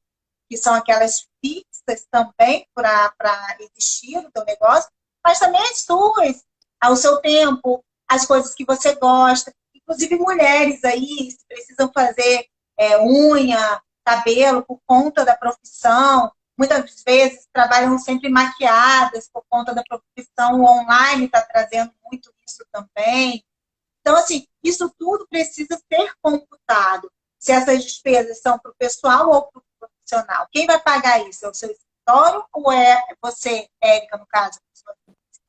Speaker 1: Que são aquelas fixas também para existir no teu negócio, mas também as suas, o seu tempo, as coisas que você gosta. Inclusive mulheres aí, se precisam fazer unha, cabelo por conta da profissão, muitas vezes trabalham sempre maquiadas por conta da profissão, o online está trazendo muito isso também. Então, assim, isso tudo precisa ser computado. Se essas despesas são para o pessoal ou para o profissional. Quem vai pagar isso? É o seu escritório ou é você, Érica, no caso?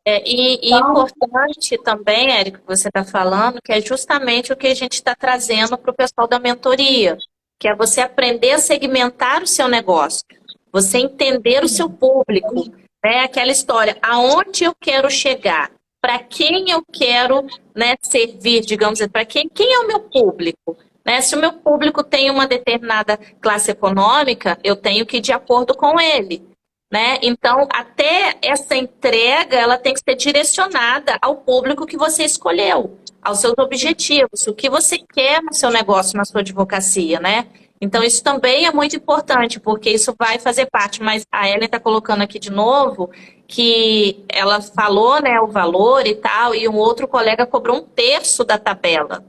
Speaker 2: E importante também, Érico, que você está falando, que é justamente o que a gente está trazendo para o pessoal da mentoria, que é você aprender a segmentar o seu negócio, você entender o seu público, né? Aquela história, aonde eu quero chegar, para quem eu quero, né, servir, digamos assim, para quem é o meu público, né? Se o meu público tem uma determinada classe econômica, eu tenho que ir de acordo com ele. Né? Então, até essa entrega, ela tem que ser direcionada ao público que você escolheu, aos seus objetivos, o que você quer no seu negócio, na sua advocacia, né? Então, isso também é muito importante, porque isso vai fazer parte. Mas a Ellen está colocando aqui de novo que ela falou, né, o valor e tal, e um outro colega cobrou 1/3 da tabela.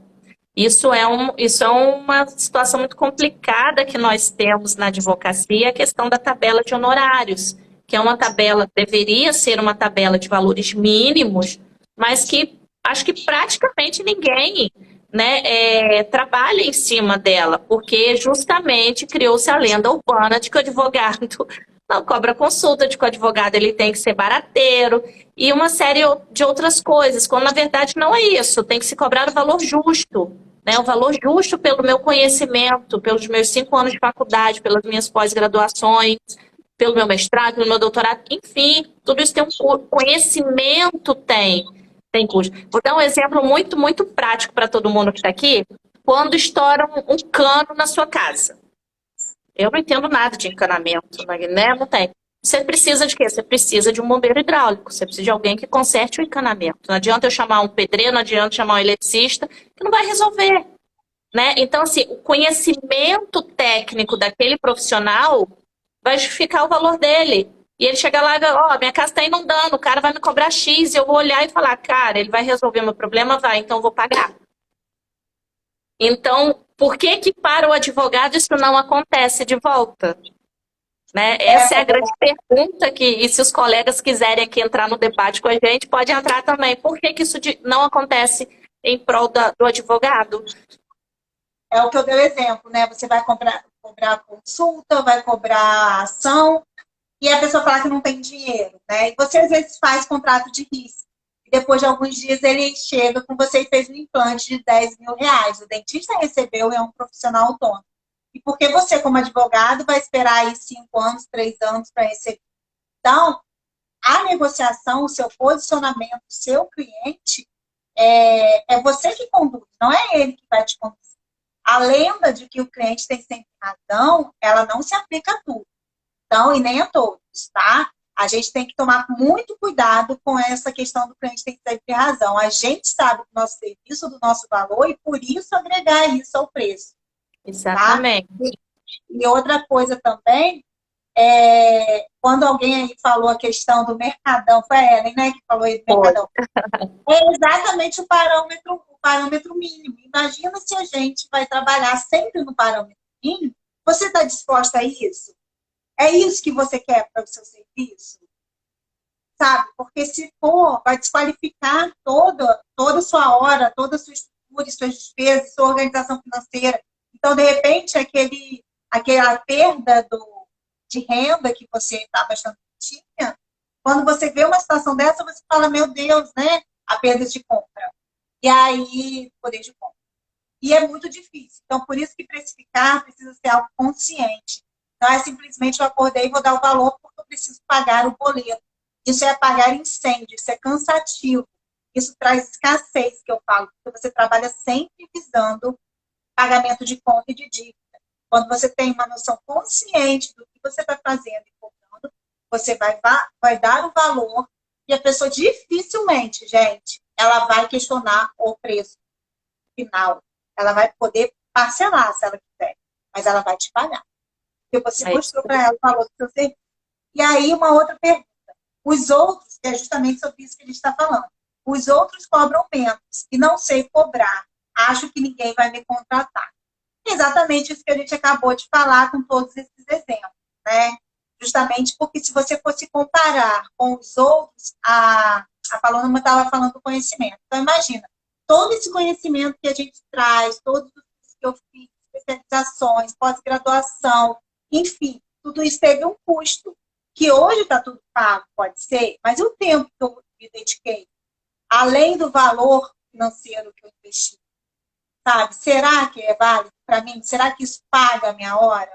Speaker 2: Isso é uma situação muito complicada que nós temos na advocacia, a questão da tabela de honorários, que é uma tabela, deveria ser uma tabela de valores mínimos, mas que acho que praticamente ninguém, né, trabalha em cima dela, porque justamente criou-se a lenda urbana de que o advogado não cobra consulta, de que o advogado ele tem que ser barateiro, e uma série de outras coisas, quando na verdade não é isso, tem que se cobrar o valor justo, né? O valor justo pelo meu conhecimento, pelos meus 5 anos de faculdade, pelas minhas pós-graduações, pelo meu mestrado, pelo meu doutorado, enfim, tudo isso tem um custo. Conhecimento tem custo. Vou dar um exemplo muito, muito prático para todo mundo que está aqui. Quando estoura um cano na sua casa. Eu não entendo nada de encanamento, né? Não tem. Você precisa de quê? Você precisa de um bombeiro hidráulico. Você precisa de alguém que conserte o encanamento. Não adianta eu chamar um pedreiro, não adianta chamar um eletricista, que não vai resolver, né? Então, assim, o conhecimento técnico daquele profissional vai justificar o valor dele. E ele chega lá e ó, minha casa está inundando, o cara vai me cobrar X, e eu vou olhar e falar, cara, ele vai resolver meu problema? Vai, então eu vou pagar. Então, por que que para o advogado isso não acontece de volta? Né? Essa é a grande pergunta e se os colegas quiserem aqui entrar no debate com a gente, pode entrar também. Por que que isso não acontece em prol do advogado?
Speaker 1: É o que eu dei o exemplo, né? Você vai cobrar consulta, vai cobrar ação, e a pessoa fala que não tem dinheiro, né? E você às vezes faz contrato de risco. E depois de alguns dias ele chega com você e fez um implante de 10 mil reais. O dentista recebeu, é um profissional autônomo. E porque você, como advogado, vai esperar aí 5 anos, 3 anos para receber. Então, a negociação, o seu posicionamento, o seu cliente, é você que conduz, não é ele que vai te conduzir. A lenda de que o cliente tem sempre razão, ela não se aplica a tudo. Então, e nem a todos, tá? A gente tem que tomar muito cuidado com essa questão do cliente tem sempre razão. A gente sabe do nosso serviço, do nosso valor, e por isso agregar isso ao preço.
Speaker 2: Exatamente.
Speaker 1: Tá? E outra coisa também, quando alguém aí falou a questão do mercadão, foi a Ellen, né, que falou aí do mercadão. É exatamente o parâmetro mínimo. Imagina se a gente vai trabalhar sempre no parâmetro mínimo. Você está disposta a isso? É isso que você quer para o seu serviço? Sabe? Porque se for, vai desqualificar toda a sua hora, toda a sua estrutura, suas despesas, sua organização financeira. Então, de repente, aquela perda de renda que você estava achando que tinha, quando você vê uma situação dessa, você fala, meu Deus, né? A perda de compra. E aí, poder de compra. E é muito difícil. Então, por isso que precificar precisa ser algo consciente. Não é simplesmente eu acordei e vou dar o valor porque eu preciso pagar o boleto. Isso é apagar incêndio, isso é cansativo. Isso traz escassez, que eu falo, porque você trabalha sempre visando pagamento de conta e de dívida. Quando você tem uma noção consciente do que você está fazendo e cobrando, você vai dar o valor e a pessoa dificilmente, gente, ela vai questionar o preço final. Ela vai poder parcelar se ela quiser, mas ela vai te pagar. Porque você mostrou para ela o valor do seu serviço. E aí, uma outra pergunta. Os outros, que é justamente sobre isso que a gente está falando, os outros cobram menos e não sei cobrar. Acho que ninguém vai me contratar. Exatamente isso que a gente acabou de falar com todos esses exemplos, né? Justamente porque se você fosse comparar com os outros, a Paloma estava falando do conhecimento. Então, imagina, todo esse conhecimento que a gente traz, todos os que eu fiz, especializações, pós-graduação, enfim, tudo isso teve um custo, que hoje está tudo pago, pode ser, mas e o tempo me dediquei, além do valor financeiro que eu investi, sabe? Será que é válido para mim? Será que isso paga a minha hora?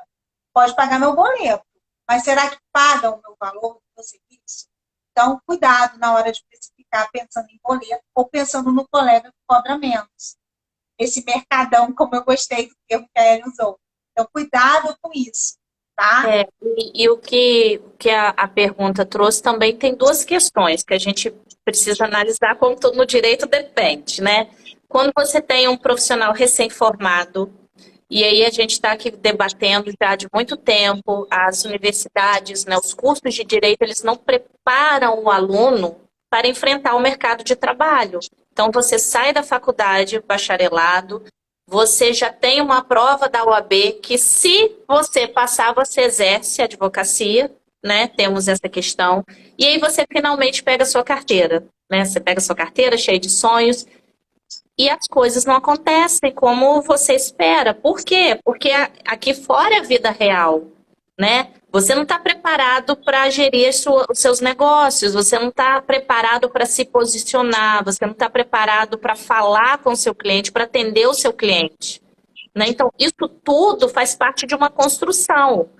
Speaker 1: Pode pagar meu boleto, mas será que paga o meu valor do serviço? Então, cuidado na hora de precificar, pensando em boleto ou pensando no colega que cobra menos. Esse mercadão, como eu gostei do termo que a Ellen usou. Então, cuidado com isso, tá?
Speaker 2: E o que a pergunta trouxe também tem duas questões que a gente precisa analisar, como tudo no direito depende, né? Quando você tem um profissional recém-formado, e aí a gente está aqui debatendo já de muito tempo, as universidades, né, os cursos de direito, eles não preparam o aluno para enfrentar o mercado de trabalho. Então, você sai da faculdade, bacharelado, você já tem uma prova da OAB que, se você passar, você exerce a advocacia, né? Temos essa questão. E aí você finalmente pega a sua carteira, né? Você pega a sua carteira cheia de sonhos e as coisas não acontecem como você espera. Por quê? Porque aqui fora é a vida real, né? Você não está preparado para gerir os seus negócios, você não está preparado para se posicionar, você não está preparado para falar com o seu cliente, para atender o seu cliente, né? Então, isso tudo faz parte de uma construção.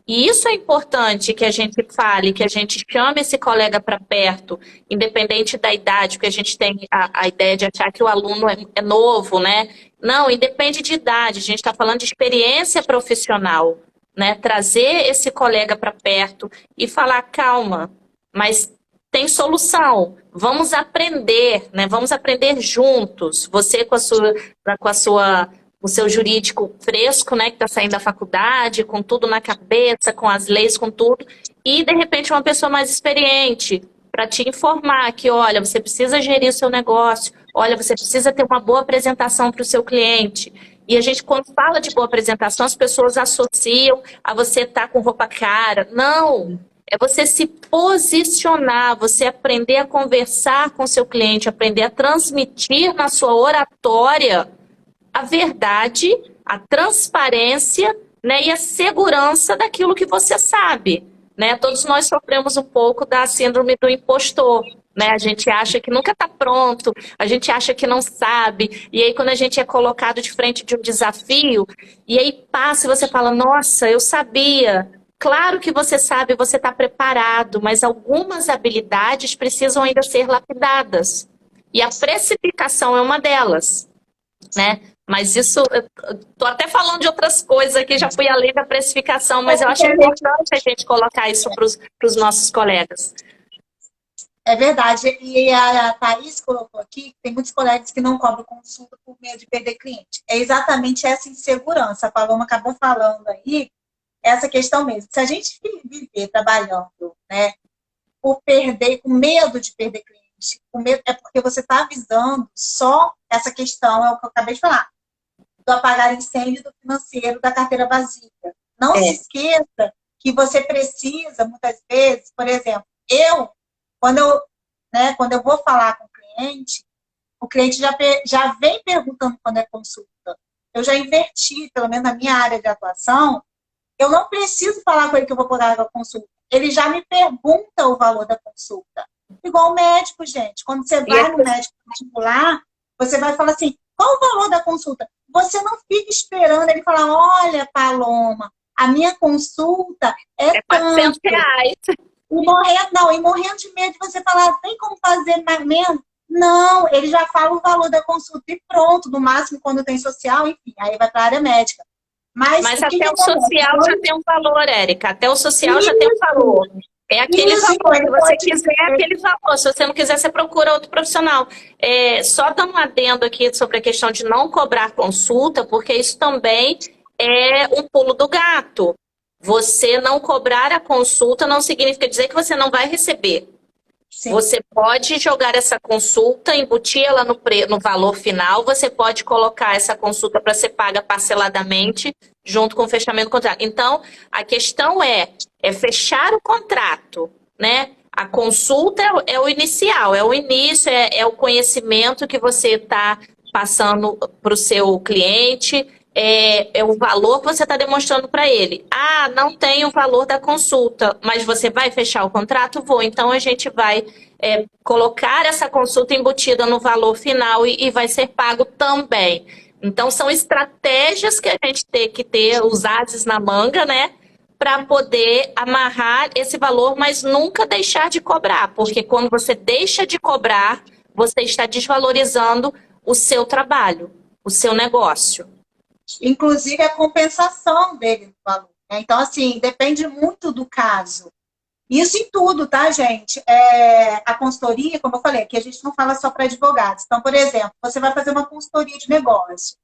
Speaker 2: E isso é importante que a gente fale, que a gente chame esse colega para perto, independente da idade, porque a gente tem a ideia de achar que o aluno é novo, né? Não, independe de idade, a gente está falando de experiência profissional, né? Trazer esse colega para perto e falar, calma, mas tem solução, vamos aprender, né? Vamos aprender juntos, você com o seu jurídico fresco, né, que está saindo da faculdade, com tudo na cabeça, com as leis, com tudo, e de repente uma pessoa mais experiente para te informar que, olha, você precisa gerir o seu negócio, olha, você precisa ter uma boa apresentação para o seu cliente. E a gente, quando fala de boa apresentação, as pessoas associam a você estar com roupa cara. Não! É você se posicionar, você aprender a conversar com o seu cliente, aprender a transmitir na sua oratória a verdade, a transparência, né, e a segurança daquilo que você sabe, né? Todos nós sofremos um pouco da síndrome do impostor, né? A gente acha que nunca está pronto, a gente acha que não sabe, e aí quando a gente é colocado de frente de um desafio, e aí passa e você fala, nossa, eu sabia. Claro que você sabe, você está preparado, mas algumas habilidades precisam ainda ser lapidadas. E a precificação é uma delas, né? Mas isso, estou até falando de outras coisas aqui, já fui além da precificação, mas eu acho importante a gente colocar isso para os nossos colegas.
Speaker 1: É verdade. E a Thaís colocou aqui que tem muitos colegas que não cobram consulta por medo de perder cliente. É exatamente essa insegurança. A Paloma acabou falando aí, essa questão mesmo. Se a gente viver trabalhando, né, por perder, com medo de perder cliente, com medo, é porque você está avisando só essa questão, é o que eu acabei de falar, do apagar incêndio do financeiro da carteira vazia. Não se esqueça que você precisa, muitas vezes, por exemplo, quando eu vou falar com o cliente já vem perguntando quando é consulta. Eu já inverti, pelo menos na minha área de atuação, eu não preciso falar com ele que eu vou pagar a consulta. Ele já me pergunta o valor da consulta. Igual o médico, gente. Quando você vai no médico particular, você vai falar assim, qual o valor da consulta? Você não fica esperando ele falar, olha, Paloma, a minha consulta é tanto.
Speaker 2: R$400.
Speaker 1: E morrendo de medo de você falar, tem como fazer mais menos? Não, ele já fala o valor da consulta e pronto, no máximo quando tem social, enfim, aí vai para a área médica. Mas
Speaker 2: até o social já tem um valor, Érica, até o social já tem um valor. É aquele valor, se você quiser, é aquele valor. Se você não quiser, você procura outro profissional. Só dando um adendo aqui sobre a questão de não cobrar consulta, porque isso também é um pulo do gato. Você não cobrar a consulta não significa dizer que você não vai receber. Sim. Você pode jogar essa consulta, embutir ela no valor final, você pode colocar essa consulta para ser paga parceladamente junto com o fechamento do contrato. Então, a questão é fechar o contrato, né? A consulta é o inicial, é o início, é o conhecimento que você está passando para o seu cliente, é o valor que você está demonstrando para ele. Ah, não tem o valor da consulta, mas você vai fechar o contrato? Vou. Então, a gente vai colocar essa consulta embutida no valor final e vai ser pago também. Então, são estratégias que a gente tem que ter, os ases na manga, né? Para poder amarrar esse valor, mas nunca deixar de cobrar. Porque quando você deixa de cobrar, você está desvalorizando o seu trabalho, o seu negócio.
Speaker 1: Inclusive a compensação dele do valor, né? Então, assim, depende muito do caso. Isso em tudo, tá, gente? A consultoria, como eu falei, aqui a gente não fala só para advogados. Então, por exemplo, você vai fazer uma consultoria de negócio.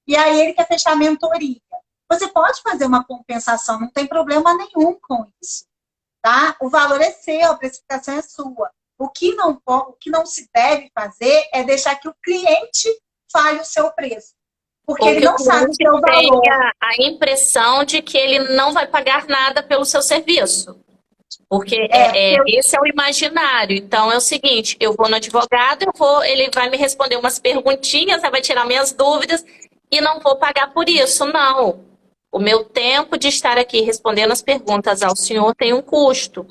Speaker 1: E aí ele quer fechar a mentoria. Você pode fazer uma compensação, não tem problema nenhum com isso. Tá? O valor é seu, a precificação é sua. O que não se deve fazer é deixar que o cliente fale o seu preço. Porque ele não sabe o seu valor.
Speaker 2: Tenha a impressão de que ele não vai pagar nada pelo seu serviço. Porque esse é o imaginário. Então é o seguinte, eu vou no advogado, ele vai me responder umas perguntinhas, vai tirar minhas dúvidas e não vou pagar por isso. Não. O meu tempo de estar aqui respondendo as perguntas ao senhor tem um custo,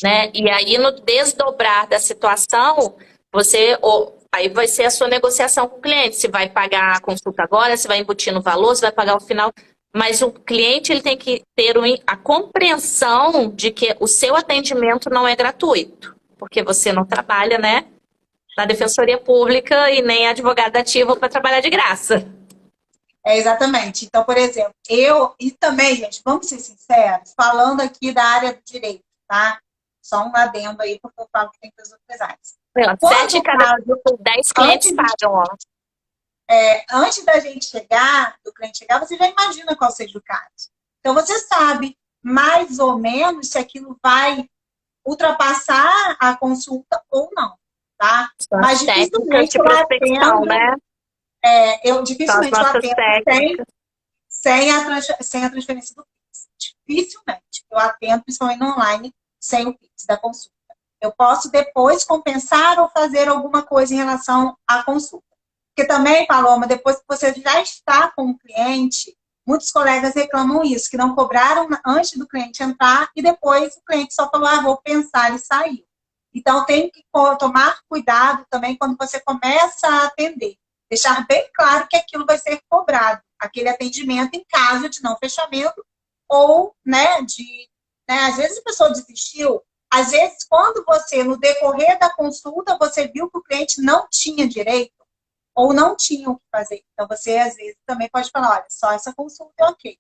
Speaker 2: né? E aí no desdobrar da situação, aí vai ser a sua negociação com o cliente. Se vai pagar a consulta agora, se vai embutir no valor, se vai pagar o final. Mas o cliente ele tem que ter a compreensão de que o seu atendimento não é gratuito, porque você não trabalha, né, na Defensoria Pública e nem advogado ativo para trabalhar de graça.
Speaker 1: Exatamente. Então, por exemplo, e também, gente, vamos ser sinceros, falando aqui da área do direito, tá? Só um adendo aí, porque eu falo que tem das outras áreas.
Speaker 2: 7 cada 10 clientes pagam, ó.
Speaker 1: Antes da gente chegar, do cliente chegar, você já imagina qual seja o caso. Então, você sabe mais ou menos se aquilo vai ultrapassar a consulta ou não, tá?
Speaker 2: Mas dificilmente eu atendo, né?
Speaker 1: Eu dificilmente eu atendo sem a transferência do Pix. Dificilmente eu atendo, principalmente no online, sem o Pix da consulta. Eu posso depois compensar ou fazer alguma coisa em relação à consulta. Porque também, Paloma, depois que você já está com o cliente, muitos colegas reclamam isso, que não cobraram antes do cliente entrar e depois o cliente só falou, vou pensar e saiu. Então, tem que tomar cuidado também quando você começa a atender. Deixar bem claro que aquilo vai ser cobrado, aquele atendimento em caso de não fechamento ou, às vezes a pessoa desistiu, às vezes quando você, no decorrer da consulta, você viu que o cliente não tinha direito, ou não tinha o que fazer. Então, você, às vezes, também pode falar, olha, só essa consulta é ok.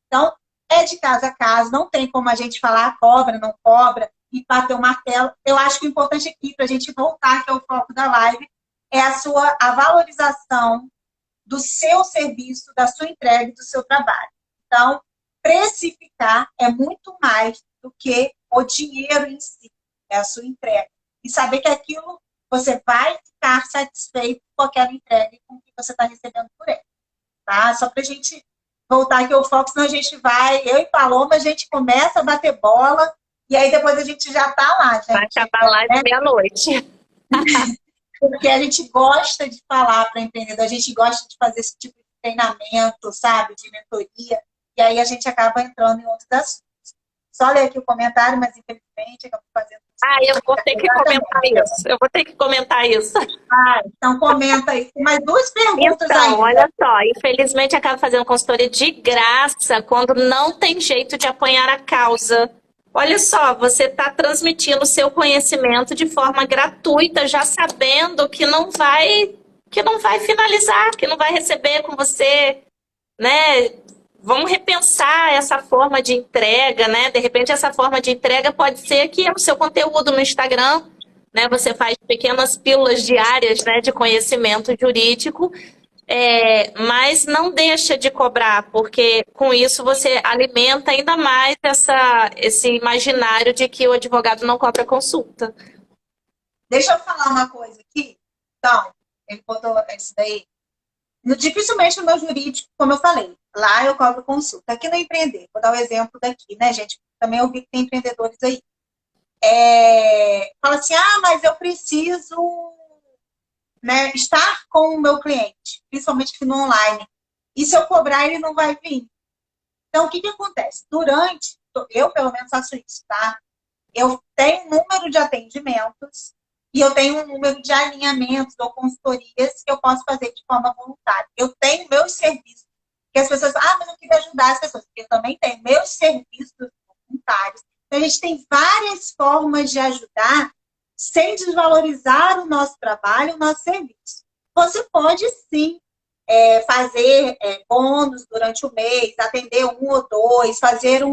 Speaker 1: Então, é de caso a caso, não tem como a gente falar cobra, não cobra, e bater o martelo. Eu acho que o importante aqui, para a gente voltar, que é o foco da live, é a valorização do seu serviço, da sua entrega e do seu trabalho. Então, precificar é muito mais do que o dinheiro em si, é a sua entrega. E saber que aquilo você vai ficar satisfeito com aquela entrega e com o que você está recebendo por ela. Tá? Só para a gente voltar aqui ao foco, senão a gente vai, eu e Paloma, a gente começa a bater bola e aí depois a gente já está lá, gente.
Speaker 2: Vai acabar lá de meia-noite.
Speaker 1: Porque a gente gosta de falar para empreendedor, a gente gosta de fazer esse tipo de treinamento, sabe, de mentoria, e aí a gente acaba entrando em outros assuntos. Só ler aqui o comentário, mas infelizmente acabo fazendo.
Speaker 2: Eu vou ter que comentar isso. Eu vou ter que comentar isso.
Speaker 1: Então comenta aí. Tem mais 2 perguntas aí.
Speaker 2: Então, olha só, infelizmente acaba fazendo consultoria de graça quando não tem jeito de apanhar a causa. Olha só, você está transmitindo o seu conhecimento de forma gratuita, já sabendo que não vai finalizar, que não vai receber com você, né? Vamos repensar essa forma de entrega, né? De repente, essa forma de entrega pode ser que o seu conteúdo no Instagram, né? Você faz pequenas pílulas diárias, né, de conhecimento jurídico, mas não deixa de cobrar, porque com isso você alimenta ainda mais esse imaginário de que o advogado não cobra consulta.
Speaker 1: Deixa eu falar uma coisa aqui. Então, ele botou isso daí. Dificilmente no meu jurídico, como eu falei, lá eu cobro consulta. Aqui no Empreender, vou dar o exemplo daqui, né, gente? Também eu vi que tem empreendedores aí. Fala assim, mas eu preciso, né, estar com o meu cliente, principalmente aqui no online. E se eu cobrar, ele não vai vir. Então, o que acontece? Eu pelo menos faço isso, tá? Eu tenho um número de atendimentos e eu tenho um número de alinhamentos ou consultorias que eu posso fazer de forma voluntária. Eu tenho meus serviços, que as pessoas falam, mas eu queria ajudar as pessoas, porque eu também tenho meus serviços voluntários. Então, a gente tem várias formas de ajudar sem desvalorizar o nosso trabalho, o nosso serviço. Você pode, sim, fazer bônus durante o mês, atender um ou dois, fazer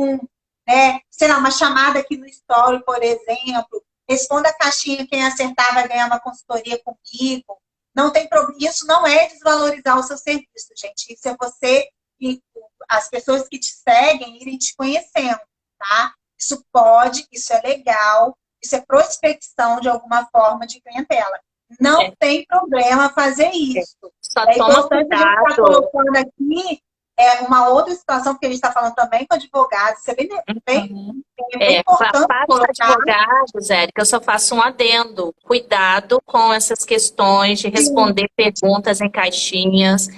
Speaker 1: sei lá, uma chamada aqui no Story, por exemplo, responda a caixinha, quem acertar vai ganhar uma consultoria comigo. Não tem problema, isso não é desvalorizar o seu serviço, gente. Isso é você e as pessoas que te seguem irem te conhecendo, tá? Isso pode, isso é legal, isso é prospecção de alguma forma de clientela. Não tem problema fazer isso.
Speaker 2: Só
Speaker 1: É
Speaker 2: toma
Speaker 1: importante a gente estar
Speaker 2: cuidado.
Speaker 1: colocando aqui uma outra situação, porque a gente está falando também com advogados. Isso é bem importante
Speaker 2: Para os
Speaker 1: colocar.
Speaker 2: advogados, Érica, eu só faço um adendo. Cuidado com essas questões de responder perguntas em caixinhas,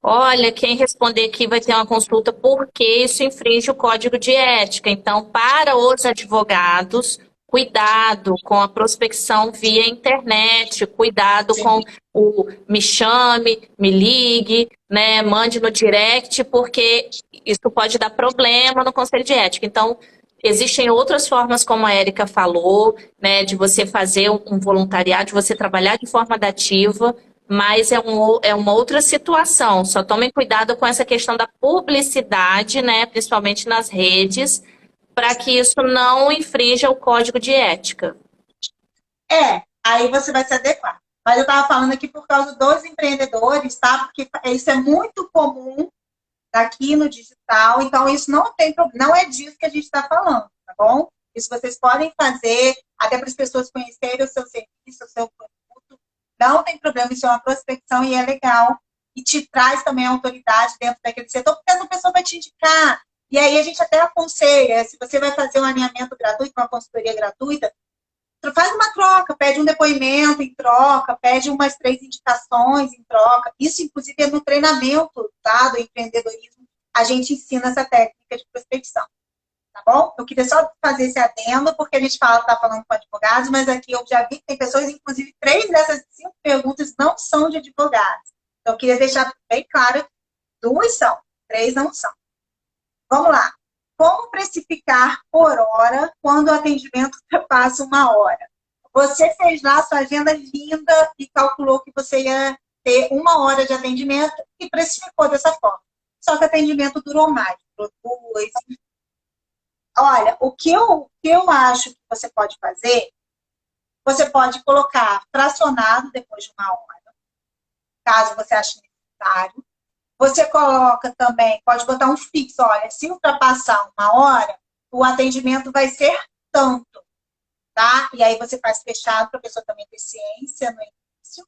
Speaker 2: olha, quem responder aqui vai ter uma consulta, porque isso infringe o código de ética. Então, para os advogados, cuidado com a prospecção via internet, cuidado com o me chame, me ligue, né, mande no direct, porque isso pode dar problema no conselho de ética. Então, existem outras formas, como a Érica falou, né, de você fazer um voluntariado, de você trabalhar de forma dativa, mas é uma outra situação. Só tomem cuidado com essa questão da publicidade, né, principalmente nas redes, para que isso não infrinja o código de ética.
Speaker 1: Aí você vai se adequar. Mas eu estava falando aqui por causa dos empreendedores, tá? Porque isso é muito comum aqui no digital, então isso não tem problema, não é disso que a gente está falando, tá bom? Isso vocês podem fazer, até para as pessoas conhecerem o seu serviço, o seu produto, não tem problema, isso é uma prospecção e é legal, e te traz também autoridade dentro daquele setor, porque essa pessoa vai te indicar, e aí a gente até aconselha, se você vai fazer um alinhamento gratuito, uma consultoria gratuita, faz uma troca, pede um depoimento em troca, pede umas 3 indicações em troca. Isso, inclusive, é no treinamento, tá, do empreendedorismo. A gente ensina essa técnica de prospecção, tá bom? Eu queria só fazer esse adendo, porque a gente está falando com advogados, mas aqui eu já vi que tem pessoas, inclusive, 3 dessas 5 perguntas não são de advogados. Então, eu queria deixar bem claro, 2 são, 3 não são. Vamos lá. Como precificar por hora quando o atendimento ultrapassa 1 hora? Você fez lá a sua agenda linda e calculou que você ia ter 1 hora de atendimento e precificou dessa forma. Só que o atendimento durou mais, durou 2. Olha, o que eu acho que você pode fazer, você pode colocar fracionado depois de 1 hora, caso você ache necessário. Você coloca também, pode botar um fixo, olha, se ultrapassar 1 hora, o atendimento vai ser tanto, tá? E aí você faz fechado para a pessoa também ter ciência no início,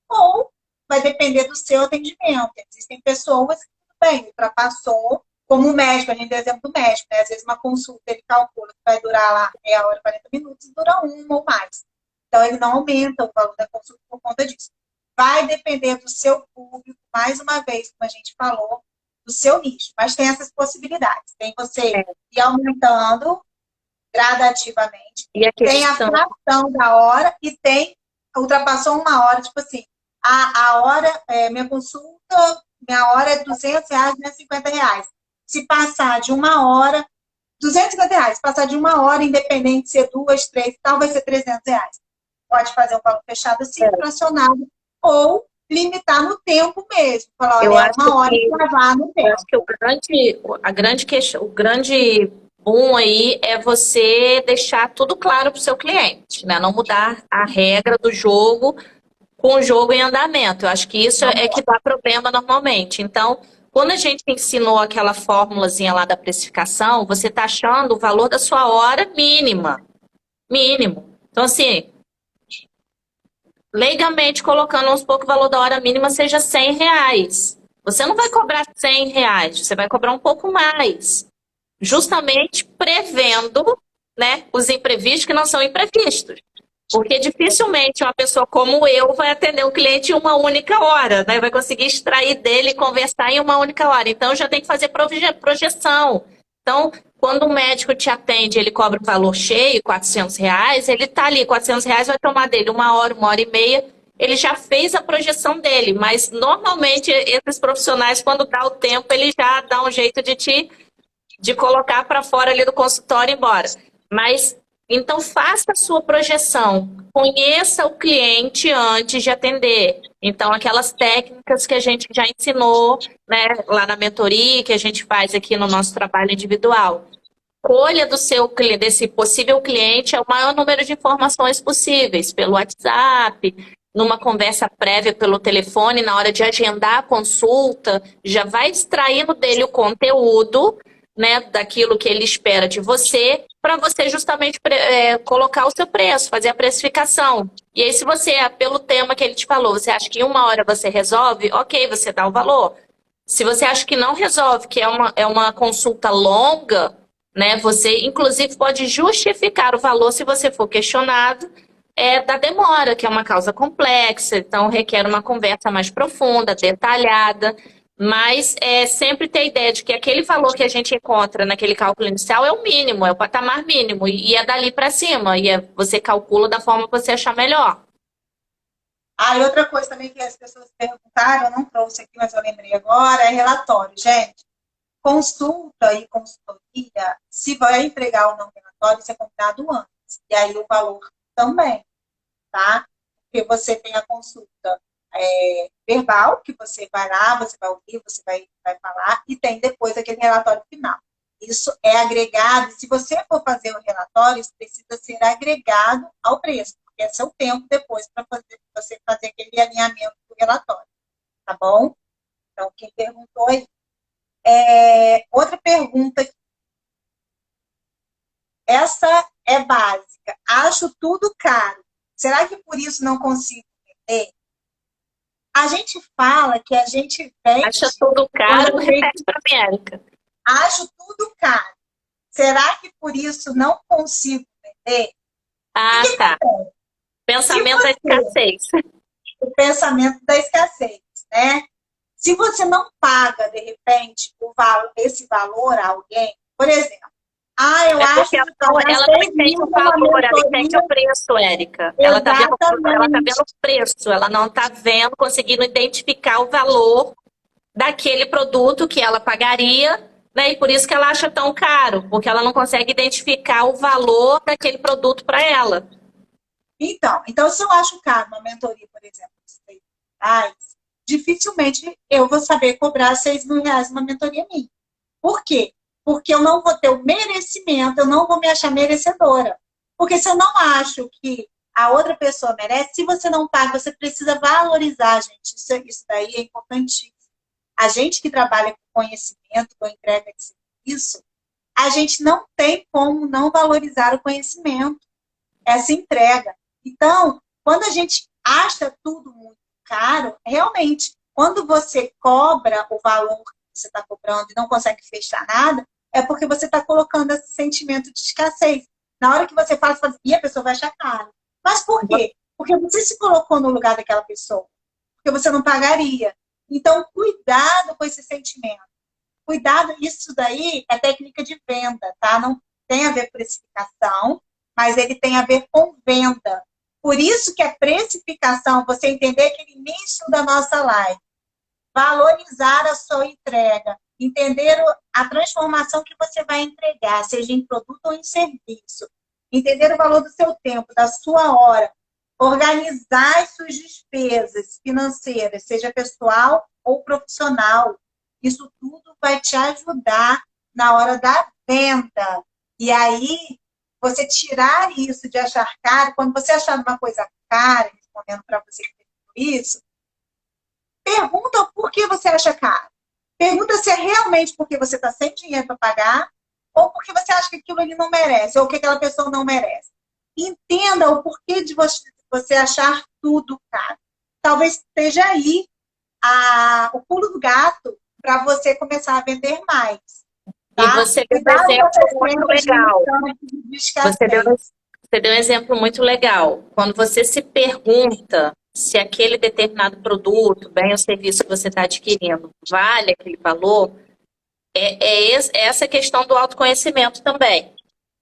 Speaker 1: ou vai depender do seu atendimento. Existem pessoas que, tudo bem, ultrapassou, como o médico, a gente deu exemplo do médico, né? Às vezes uma consulta, ele calcula que vai durar lá meia hora, 40 minutos, e dura 1 ou mais. Então, ele não aumenta o valor da consulta por conta disso. Vai depender do seu público, mais uma vez, como a gente falou, do seu nicho. Mas tem essas possibilidades. Tem você ir aumentando gradativamente.
Speaker 2: E
Speaker 1: tem a fração da hora e tem, ultrapassou 1 hora, tipo assim, a hora, minha consulta, minha hora é R$200, R$250. Se passar de 1 hora, R$250. Se passar de 1 hora, independente de ser 2, 3 e tal, vai ser R$300. Pode fazer um valor fechado assim, fracionado, ou limitar no tempo mesmo. Falar, olha,
Speaker 2: eu acho
Speaker 1: 1 hora
Speaker 2: que,
Speaker 1: e gravar no tempo.
Speaker 2: Eu acho que o grande boom aí é você deixar tudo claro para o seu cliente, né? Não mudar a regra do jogo com o jogo em andamento. Eu acho que isso é que dá problema normalmente. Então, quando a gente ensinou aquela fórmulazinha lá da precificação, você está achando o valor da sua hora mínimo. Então, assim, legalmente colocando uns pouco o valor da hora mínima seja R$100. Você não vai cobrar R$100, você vai cobrar um pouco mais. Justamente prevendo, né, os imprevistos que não são imprevistos. Porque dificilmente uma pessoa como eu vai atender um cliente em uma única hora, né? Vai conseguir extrair dele e conversar em uma única hora. Então, eu já tenho que fazer projeção. Então, quando o médico te atende, ele cobra o valor cheio, R$ 400, ele está ali, R$ 400 vai tomar dele 1 hora, 1 hora e meia, ele já fez a projeção dele, mas normalmente esses profissionais, quando dá o tempo, ele já dá um jeito de colocar para fora ali do consultório e ir embora. Mas, então, faça a sua projeção, conheça o cliente antes de atender. Então, aquelas técnicas que a gente já ensinou, né, lá na mentoria, que a gente faz aqui no nosso trabalho individual. Escolha desse possível cliente é o maior número de informações possíveis, pelo WhatsApp, numa conversa prévia pelo telefone, na hora de agendar a consulta, já vai extraindo dele o conteúdo, né, daquilo que ele espera de você, para você justamente colocar o seu preço, fazer a precificação. E aí, se você, pelo tema que ele te falou, você acha que em 1 hora você resolve, ok, você dá o valor. Se você acha que não resolve, que é uma consulta longa, né, você, inclusive, pode justificar o valor se você for questionado da demora, que é uma causa complexa, então requer uma conversa mais profunda, detalhada, mas sempre ter a ideia de que aquele valor que a gente encontra naquele cálculo inicial é o mínimo, é o patamar mínimo, e é dali para cima, você calcula da forma que você achar melhor.
Speaker 1: E outra coisa também que as pessoas perguntaram, eu não trouxe aqui, mas eu lembrei agora, é relatório. Gente, consulta e consultoria, se vai entregar ou não relatório, isso é combinado antes. E aí o valor também, tá? Porque você tem a consulta verbal, que você vai lá, você vai ouvir, você vai falar, e tem depois aquele relatório final. Isso é agregado, se você for fazer o relatório, isso precisa ser agregado ao preço, porque é seu tempo depois para você fazer aquele alinhamento do relatório, tá bom? Então, quem perguntou aí. Outra pergunta, essa é básica. Acho tudo caro. Será que por isso não consigo vender? A gente fala que a gente vende...
Speaker 2: Acha tudo caro, repete para a América.
Speaker 1: Acho tudo caro. Será que por isso não consigo vender?
Speaker 2: Tá. Pensamento da escassez.
Speaker 1: O pensamento da escassez, né? Se você não paga, de repente, esse valor a alguém, por exemplo, eu acho que
Speaker 2: ela não entende o valor, ela entende o preço, Érica. Ela tá vendo o preço, ela não está vendo, conseguindo identificar o valor daquele produto que ela pagaria, né? E por isso que ela acha tão caro, porque ela não consegue identificar o valor daquele produto para ela.
Speaker 1: Então, se eu acho caro uma mentoria, por exemplo, de R$6.000, dificilmente eu vou saber cobrar R$6.000 uma mentoria minha. Por quê? Porque eu não vou ter o merecimento, eu não vou me achar merecedora. Porque se eu não acho que a outra pessoa merece, se você não paga, você precisa valorizar, gente. Isso daí é importantíssimo. A gente que trabalha com conhecimento, com entrega de serviço, a gente não tem como não valorizar o conhecimento, essa entrega. Então, quando a gente acha tudo muito caro, realmente, quando você cobra o valor que você está cobrando e não consegue fechar nada, é porque você está colocando esse sentimento de escassez. Na hora que você fala, e a pessoa vai achar caro. Mas por quê? Porque você se colocou no lugar daquela pessoa. Porque você não pagaria. Então, cuidado com esse sentimento. Cuidado, isso daí é técnica de venda, tá? Não tem a ver com precificação, mas ele tem a ver com venda. Por isso que a precificação, você entender aquele início da nossa live, valorizar a sua entrega, entender a transformação que você vai entregar, seja em produto ou em serviço, entender o valor do seu tempo, da sua hora, organizar as suas despesas financeiras, seja pessoal ou profissional. Isso tudo vai te ajudar na hora da venda. E aí, você tirar isso de achar caro, quando você achar uma coisa cara, respondendo para você isso, pergunta por que você acha caro. Pergunta se é realmente porque você está sem dinheiro para pagar ou porque você acha que aquilo ele não merece ou que aquela pessoa não merece. Entenda o porquê de você achar tudo caro. Talvez esteja aí o pulo do gato para você começar a vender mais. Tá?
Speaker 2: E você deu um exemplo muito legal. Você deu um exemplo muito legal. Quando você se pergunta se aquele determinado produto, bem ou serviço que você está adquirindo, vale aquele valor, Essa questão do autoconhecimento também.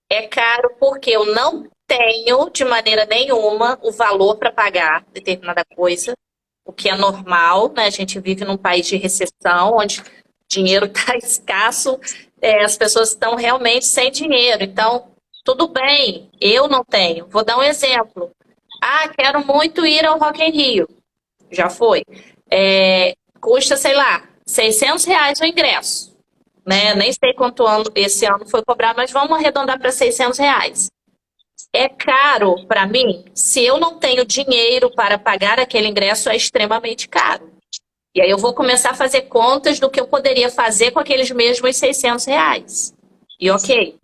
Speaker 2: É caro porque eu não tenho, de maneira nenhuma, o valor para pagar determinada coisa, o que é normal, né? A gente vive num país de recessão, onde o dinheiro está escasso, as pessoas estão realmente sem dinheiro. Então, tudo bem, eu não tenho. Vou dar um exemplo. Ah, quero muito ir ao Rock in Rio. Já foi. Custa, sei lá, R$ 600 o ingresso, né? Nem sei quanto esse ano foi cobrar, mas vamos arredondar para R$ 600. É caro para mim? Se eu não tenho dinheiro para pagar aquele ingresso, é extremamente caro. E aí eu vou começar a fazer contas do que eu poderia fazer com aqueles mesmos R$ 600. E ok.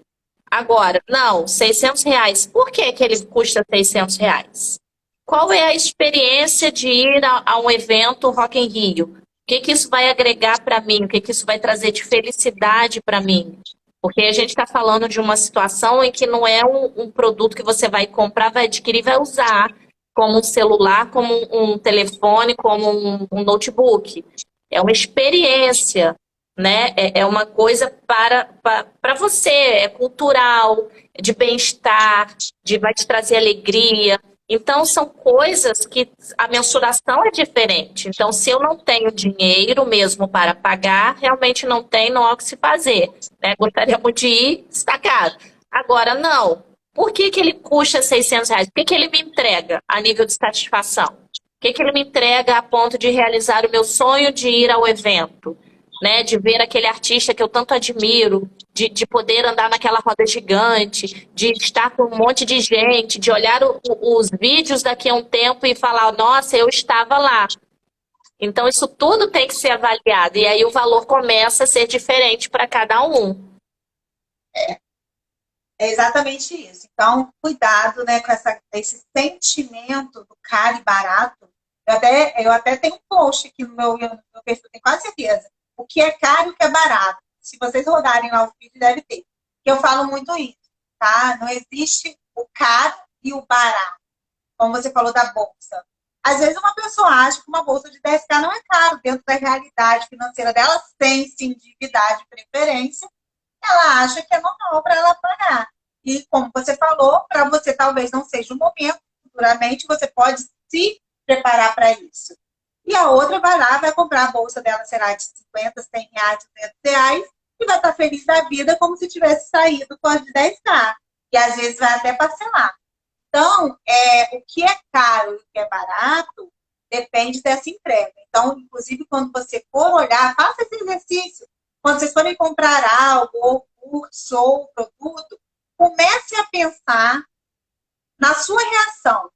Speaker 2: Agora, não, R$ 600. Por que que ele custa R$ 600? Qual é a experiência de ir a um evento Rock in Rio? O que que isso vai agregar para mim? O que que isso vai trazer de felicidade para mim? Porque a gente está falando de uma situação em que não é um produto que você vai comprar, vai adquirir, vai usar como um celular, como um telefone, como um notebook. É uma experiência, né? É uma coisa para você, é cultural, de bem-estar, vai te trazer alegria. Então, são coisas que a mensuração é diferente. Então, se eu não tenho dinheiro mesmo para pagar, realmente não tem, não há o que se fazer, né? Gostaríamos de ir, está caro. Agora, não. Por que que ele custa R$ 600? O que que ele me entrega a nível de satisfação? O que que ele me entrega a ponto de realizar o meu sonho de ir ao evento? Né, de ver aquele artista que eu tanto admiro, de poder andar naquela roda gigante, de estar com um monte de gente, de olhar os vídeos daqui a um tempo e falar, nossa, eu estava lá. Então, isso tudo tem que ser avaliado. E aí o valor começa a ser diferente para cada um.
Speaker 1: É exatamente isso. Então, cuidado, né, com esse sentimento do caro e barato. Eu até tenho um post aqui no meu perfil, tenho quase certeza. O que é caro e o que é barato. Se vocês rodarem lá o vídeo, deve ter. Que eu falo muito isso, tá? Não existe o caro e o barato. Como você falou da bolsa. Às vezes uma pessoa acha que uma bolsa de 10K não é caro dentro da realidade financeira dela, sem se endividar de preferência, ela acha que é normal para ela pagar. E como você falou, para você talvez não seja o momento, futuramente você pode se preparar para isso. E a outra vai lá, vai comprar a bolsa dela, será de 50, R$ 100, R$ 200, e vai estar feliz da vida como se tivesse saído com a de 10K. E às vezes vai até parcelar. Então, o que é caro e o que é barato depende dessa entrega. Então, inclusive, quando você for olhar, faça esse exercício. Quando vocês forem comprar algo, ou curso, ou produto, comece a pensar na sua reação.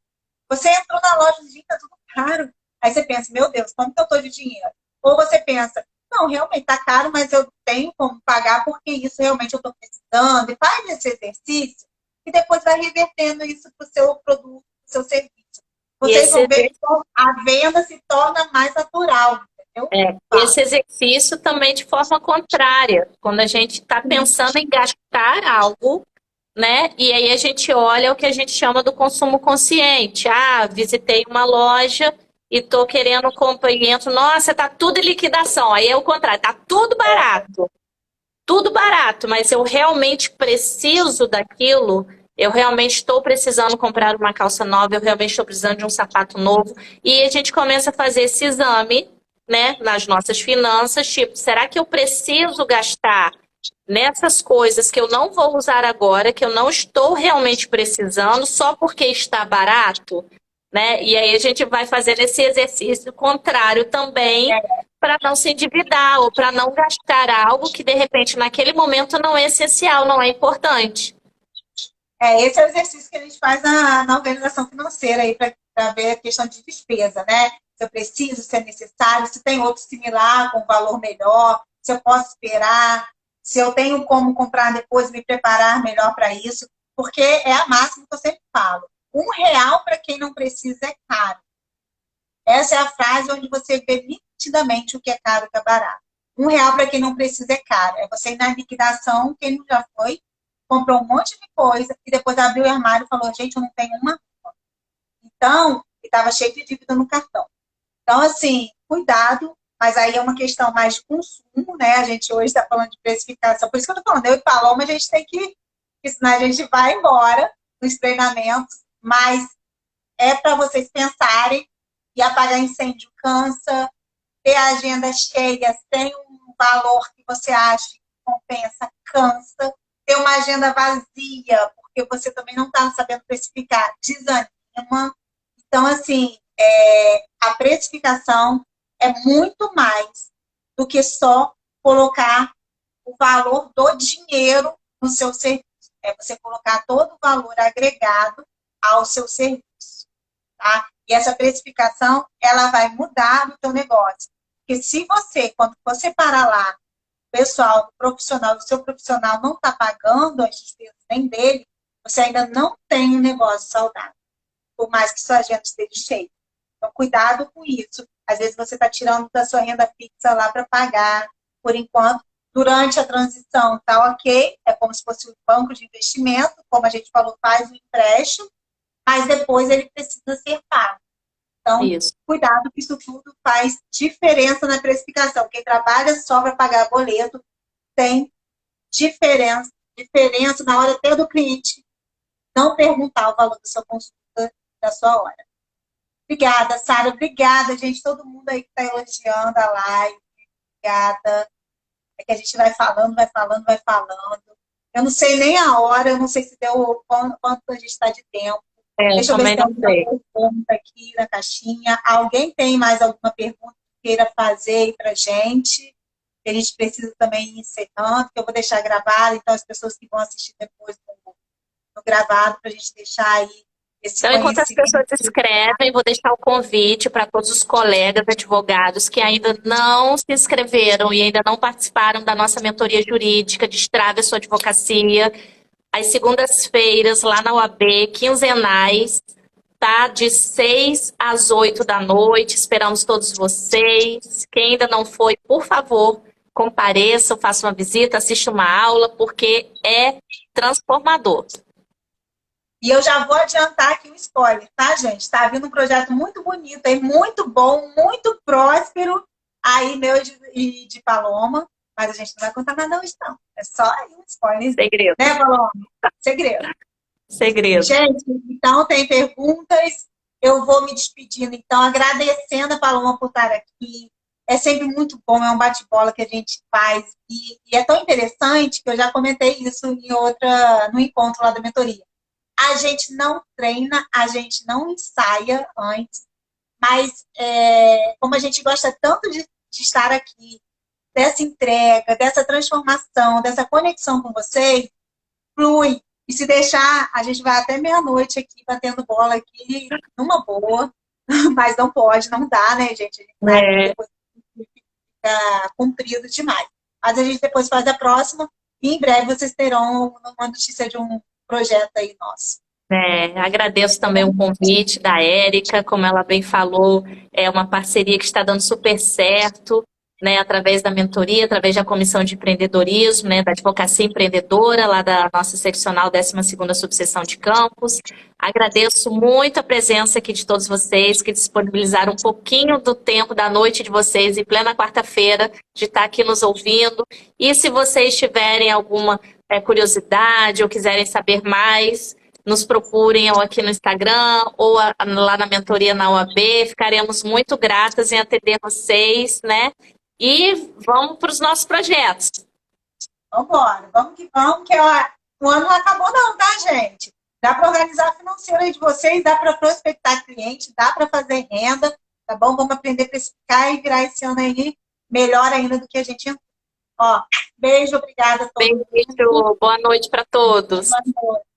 Speaker 1: Você entrou na loja e está tudo caro. Aí você pensa, meu Deus, como que eu estou de dinheiro? Ou você pensa, não, realmente está caro, mas eu tenho como pagar porque isso realmente eu estou precisando. E faz esse exercício e depois vai revertendo isso para o seu produto, para o seu serviço. Vocês vão ver que a venda se torna mais natural, entendeu?
Speaker 2: Esse exercício também de forma contrária, quando a gente está pensando em gastar algo, né? E aí a gente olha o que a gente chama do consumo consciente. Ah, visitei uma loja e estou querendo comprar e entro, nossa, tá tudo em liquidação. Aí é o contrário, tá tudo barato, mas eu realmente preciso daquilo. Eu realmente estou precisando comprar uma calça nova, eu realmente estou precisando de um sapato novo. E a gente começa a fazer esse exame, né, nas nossas finanças, tipo, será que eu preciso gastar nessas coisas que eu não vou usar agora, que eu não estou realmente precisando, só porque está barato, né? E aí a gente vai fazer esse exercício contrário também, para não se endividar ou para não gastar algo que de repente naquele momento não é essencial, não é importante.
Speaker 1: Esse é o exercício que a gente faz na organização financeira aí para ver a questão de despesa, né? Se eu preciso, se é necessário, se tem outro similar com valor melhor, se eu posso esperar, se eu tenho como comprar depois, me preparar melhor para isso, porque é a máxima que eu sempre falo. R$ 1 para quem não precisa é caro. Essa é a frase onde você vê nitidamente o que é caro e o que é barato. R$ 1 para quem não precisa é caro. É você ir na liquidação, quem já foi, comprou um monte de coisa e depois abriu o armário e falou, gente, eu não tenho uma roupa. Então, estava cheio de dívida no cartão. Então, assim, cuidado, mas aí é uma questão mais de consumo pouco, né? A gente hoje está falando de precificação, por isso que eu estou falando, eu e Paloma, a gente tem que, senão a gente vai embora nos treinamentos, mas é para vocês pensarem, e apagar incêndio cansa, ter a agenda cheia sem um valor que você acha que compensa, cansa, ter uma agenda vazia, porque você também não está sabendo precificar, desanima. Então, assim, a precificação é muito mais do que só colocar o valor do dinheiro no seu serviço. É você colocar todo o valor agregado ao seu serviço. Tá? E essa precificação, ela vai mudar no teu negócio. Porque se você, quando você parar lá, o pessoal, o profissional, o seu profissional não está pagando as despesas nem dele, você ainda não tem um negócio saudável. Por mais que sua agenda esteja cheia. Então, cuidado com isso. Às vezes você está tirando da sua renda fixa lá para pagar, por enquanto. Durante a transição, tá ok, é como se fosse um banco de investimento, como a gente falou, faz o empréstimo, mas depois ele precisa ser pago. Então,
Speaker 2: Isso.
Speaker 1: cuidado que isso tudo faz diferença na precificação. Quem trabalha só para pagar boleto tem diferença na hora até do cliente não perguntar o valor da sua consulta, da sua hora. Obrigada, Sara. Obrigada, gente. Todo mundo aí que está elogiando a live. Obrigada. É que a gente vai falando, vai falando, vai falando. Eu não sei nem a hora, eu não sei se deu quanto a gente está de tempo. Deixa eu ver se tem alguma pergunta aqui na caixinha. Alguém tem mais alguma pergunta que queira fazer aí pra gente? A gente precisa também ir encerrando, que eu vou deixar gravado, então as pessoas que vão assistir depois no gravado, para a gente deixar aí esse
Speaker 2: Então, enquanto as pessoas escrevem, vou deixar o convite para todos os colegas advogados que ainda não se inscreveram e ainda não participaram da nossa mentoria jurídica Destrave a Sua Advocacia. Às segundas-feiras, lá na UAB, quinzenais, tá? De 6 às 8 da noite. Esperamos todos vocês. Quem ainda não foi, por favor, compareçam, façam uma visita, assista uma aula, porque é transformador.
Speaker 1: E eu já vou adiantar aqui um spoiler, tá, gente? Está vindo um projeto muito bonito, aí, muito bom, muito próspero, aí meu e de Paloma, mas a gente não vai contar nada hoje, não. É só aí um spoiler.
Speaker 2: Segredo.
Speaker 1: Né, Paloma? Segredo.
Speaker 2: Segredo.
Speaker 1: Gente, então tem perguntas, eu vou me despedindo, então, agradecendo a Paloma por estar aqui. É sempre muito bom, é um bate-bola que a gente faz, e é tão interessante que eu já comentei isso no encontro lá da mentoria. A gente não treina, a gente não ensaia antes, mas como a gente gosta tanto de estar aqui, dessa entrega, dessa transformação, dessa conexão com vocês, flui. E se deixar, a gente vai até meia-noite aqui, batendo bola aqui, numa boa, mas não pode, não dá, né, gente? A gente vai depois fica comprido demais. Mas a gente depois faz a próxima, e em breve vocês terão uma notícia de um projeto aí nosso.
Speaker 2: Agradeço também o convite da Érica, como ela bem falou, é uma parceria que está dando super certo, né, através da mentoria, através da Comissão de Empreendedorismo, né, da Advocacia Empreendedora, lá da nossa seccional 12ª Subseção de Campos. Agradeço muito a presença aqui de todos vocês, que disponibilizaram um pouquinho do tempo da noite de vocês, em plena quarta-feira, de estar aqui nos ouvindo. E se vocês tiverem alguma curiosidade ou quiserem saber mais, nos procurem ou aqui no Instagram ou lá na mentoria na UAB. Ficaremos muito gratas em atender vocês, né? E vamos para os nossos projetos.
Speaker 1: Vamos embora, vamos que o ano não acabou não, tá, gente? Dá para organizar a financeira de vocês, dá para prospectar cliente, dá para fazer renda, tá bom? Vamos aprender a precificar e virar esse ano aí melhor ainda do que a gente entrou. Ó, beijo, obrigada a todos.
Speaker 2: Beijo, boa noite para todos.
Speaker 1: Boa noite.